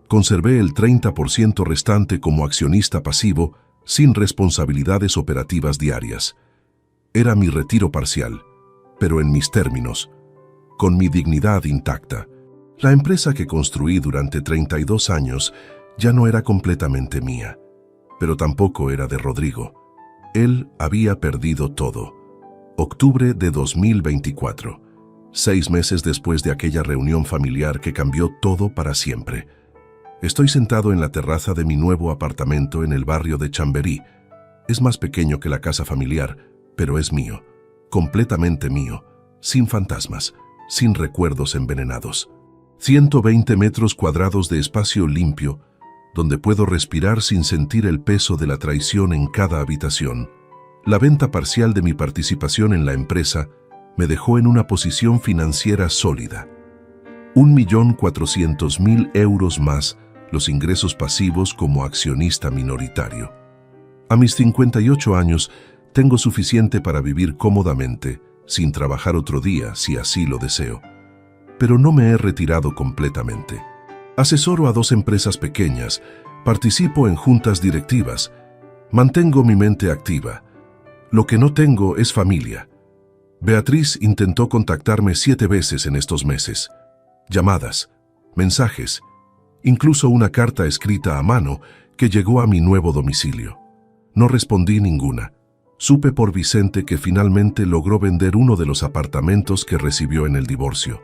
S1: Conservé el 30% restante como accionista pasivo sin responsabilidades operativas diarias. Era mi retiro parcial, pero en mis términos, con mi dignidad intacta. La empresa que construí durante 32 años ya no era completamente mía, pero tampoco era de Rodrigo. Él había perdido todo. Octubre de 2024, 6 meses después de aquella reunión familiar que cambió todo para siempre. Estoy sentado en la terraza de mi nuevo apartamento en el barrio de Chamberí. Es más pequeño que la casa familiar, pero es mío, completamente mío, sin fantasmas, sin recuerdos envenenados. 120 metros cuadrados de espacio limpio, donde puedo respirar sin sentir el peso de la traición en cada habitación. La venta parcial de mi participación en la empresa me dejó en una posición financiera sólida. 1.400.000 euros más los ingresos pasivos como accionista minoritario. A mis 58 años, tengo suficiente para vivir cómodamente, sin trabajar otro día si así lo deseo. Pero no me he retirado completamente. Asesoro a 2 empresas pequeñas, participo en juntas directivas, mantengo mi mente activa. Lo que no tengo es familia. Beatriz intentó contactarme 7 veces en estos meses. Llamadas, mensajes, incluso una carta escrita a mano que llegó a mi nuevo domicilio. No respondí ninguna. Supe por Vicente que finalmente logró vender uno de los apartamentos que recibió en el divorcio.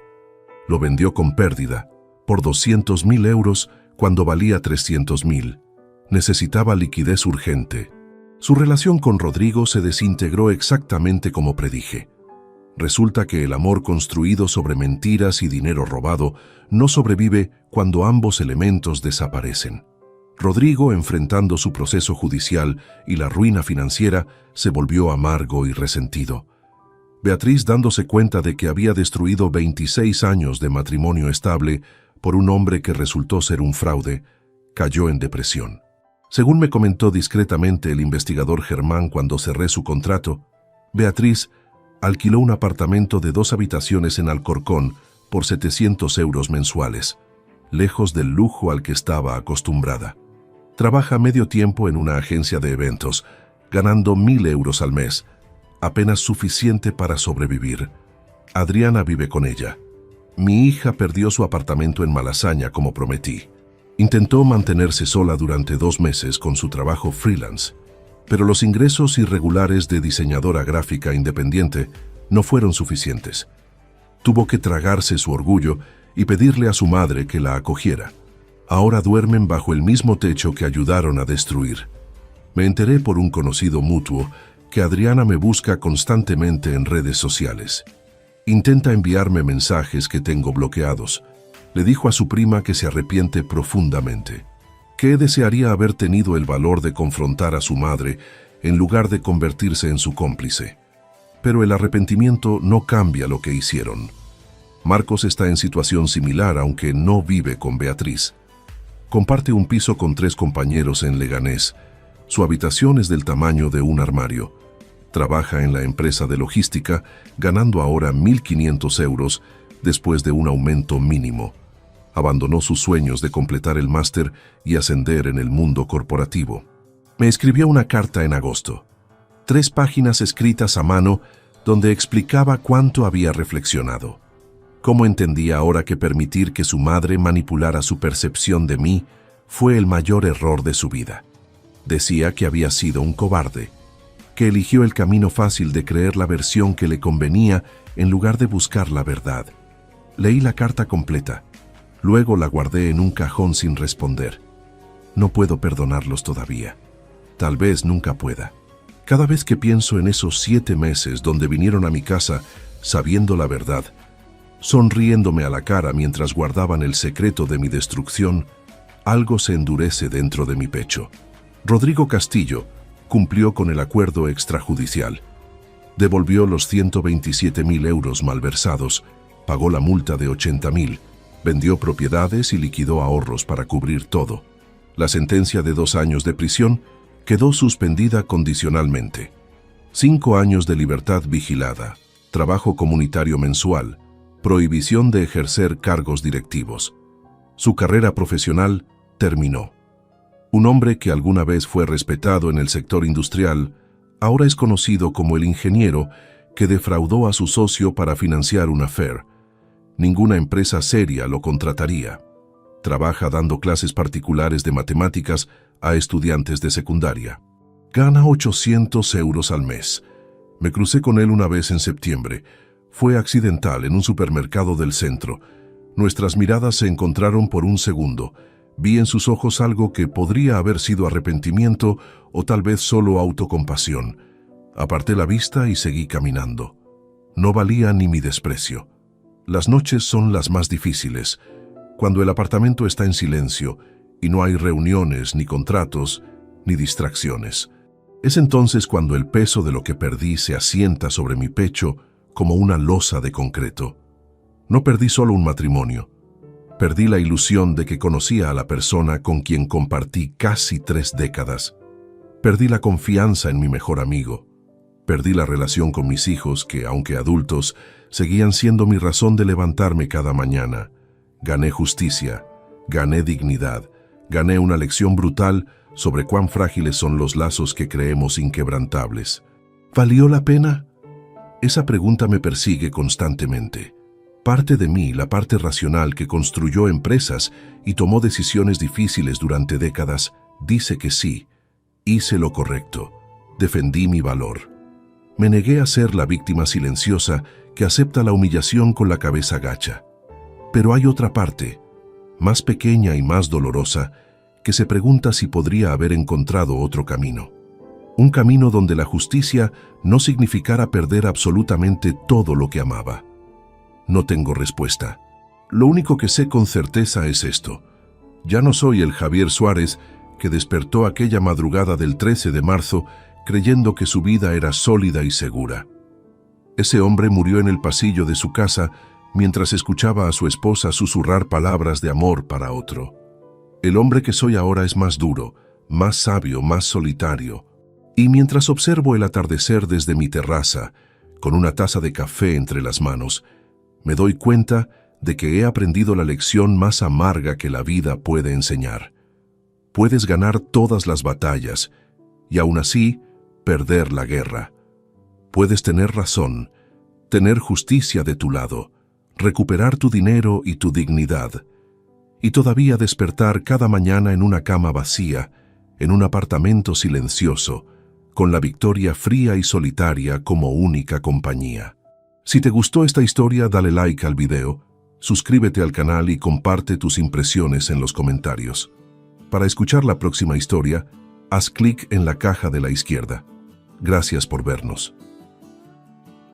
S1: Lo vendió con pérdida, por 200.000 euros cuando valía 300.000. Necesitaba liquidez urgente. Su relación con Rodrigo se desintegró exactamente como predije. Resulta que el amor construido sobre mentiras y dinero robado no sobrevive cuando ambos elementos desaparecen. Rodrigo, enfrentando su proceso judicial y la ruina financiera, se volvió amargo y resentido. Beatriz, dándose cuenta de que había destruido 26 años de matrimonio estable por un hombre que resultó ser un fraude, cayó en depresión. Según me comentó discretamente el investigador Germán cuando cerré su contrato, Beatriz alquiló un apartamento de 2 habitaciones en Alcorcón por 700 euros mensuales, lejos del lujo al que estaba acostumbrada. Trabaja medio tiempo en una agencia de eventos, ganando 1.000 euros al mes, apenas suficiente para sobrevivir. Adriana vive con ella. Mi hija perdió su apartamento en Malasaña como prometí. Intentó mantenerse sola durante 2 meses con su trabajo freelance, pero los ingresos irregulares de diseñadora gráfica independiente no fueron suficientes. Tuvo que tragarse su orgullo y pedirle a su madre que la acogiera. Ahora duermen bajo el mismo techo que ayudaron a destruir. Me enteré por un conocido mutuo que Adriana me busca constantemente en redes sociales. Intenta enviarme mensajes que tengo bloqueados. Le dijo a su prima que se arrepiente profundamente, que desearía haber tenido el valor de confrontar a su madre en lugar de convertirse en su cómplice. Pero el arrepentimiento no cambia lo que hicieron. Marcos está en situación similar, aunque no vive con Beatriz. Comparte un piso con 3 compañeros en Leganés. Su habitación es del tamaño de un armario. Trabaja en la empresa de logística, ganando ahora 1.500 euros después de un aumento mínimo. Abandonó sus sueños de completar el máster y ascender en el mundo corporativo. Me escribió una carta en agosto. 3 páginas escritas a mano donde explicaba cuánto había reflexionado. Cómo entendía ahora que permitir que su madre manipulara su percepción de mí fue el mayor error de su vida. Decía que había sido un cobarde, que eligió el camino fácil de creer la versión que le convenía en lugar de buscar la verdad. Leí la carta completa. Luego la guardé en un cajón sin responder. No puedo perdonarlos todavía. Tal vez nunca pueda. Cada vez que pienso en esos 7 meses donde vinieron a mi casa sabiendo la verdad, sonriéndome a la cara mientras guardaban el secreto de mi destrucción, algo se endurece dentro de mi pecho. Rodrigo Castillo cumplió con el acuerdo extrajudicial. Devolvió los 127.000 euros malversados, pagó la multa de 80.000, vendió propiedades y liquidó ahorros para cubrir todo. La sentencia de 2 años de prisión quedó suspendida condicionalmente. 5 años de libertad vigilada, trabajo comunitario mensual, prohibición de ejercer cargos directivos. Su carrera profesional terminó. Un hombre que alguna vez fue respetado en el sector industrial, ahora es conocido como el ingeniero que defraudó a su socio para financiar una affair. Ninguna empresa seria lo contrataría. Trabaja dando clases particulares de matemáticas a estudiantes de secundaria. Gana 800 euros al mes. Me crucé con él una vez en septiembre. Fue accidental en un supermercado del centro. Nuestras miradas se encontraron por un segundo. Vi en sus ojos algo que podría haber sido arrepentimiento o tal vez solo autocompasión. Aparté la vista y seguí caminando. No valía ni mi desprecio. Las noches son las más difíciles, cuando el apartamento está en silencio y no hay reuniones, ni contratos, ni distracciones. Es entonces cuando el peso de lo que perdí se asienta sobre mi pecho como una losa de concreto. No perdí solo un matrimonio. Perdí la ilusión de que conocía a la persona con quien compartí casi 3 décadas. Perdí la confianza en mi mejor amigo. Perdí la relación con mis hijos que, aunque adultos, seguían siendo mi razón de levantarme cada mañana. Gané justicia, gané dignidad, gané una lección brutal sobre cuán frágiles son los lazos que creemos inquebrantables. ¿Valió la pena? Esa pregunta me persigue constantemente. Parte de mí, la parte racional que construyó empresas y tomó decisiones difíciles durante décadas, dice que sí. Hice lo correcto. Defendí mi valor. Me negué a ser la víctima silenciosa que acepta la humillación con la cabeza gacha. Pero hay otra parte, más pequeña y más dolorosa, que se pregunta si podría haber encontrado otro camino. Un camino donde la justicia no significara perder absolutamente todo lo que amaba. No tengo respuesta. Lo único que sé con certeza es esto. Ya no soy el Javier Suárez que despertó aquella madrugada del 13 de marzo creyendo que su vida era sólida y segura. Ese hombre murió en el pasillo de su casa mientras escuchaba a su esposa susurrar palabras de amor para otro. El hombre que soy ahora es más duro, más sabio, más solitario. Y mientras observo el atardecer desde mi terraza, con una taza de café entre las manos, me doy cuenta de que he aprendido la lección más amarga que la vida puede enseñar. Puedes ganar todas las batallas y aún así perder la guerra. Puedes tener razón, tener justicia de tu lado, recuperar tu dinero y tu dignidad, y todavía despertar cada mañana en una cama vacía, en un apartamento silencioso, con la victoria fría y solitaria como única compañía. Si te gustó esta historia, dale like al video, suscríbete al canal y comparte tus impresiones en los comentarios. Para escuchar la próxima historia, haz clic en la caja de la izquierda. Gracias por vernos.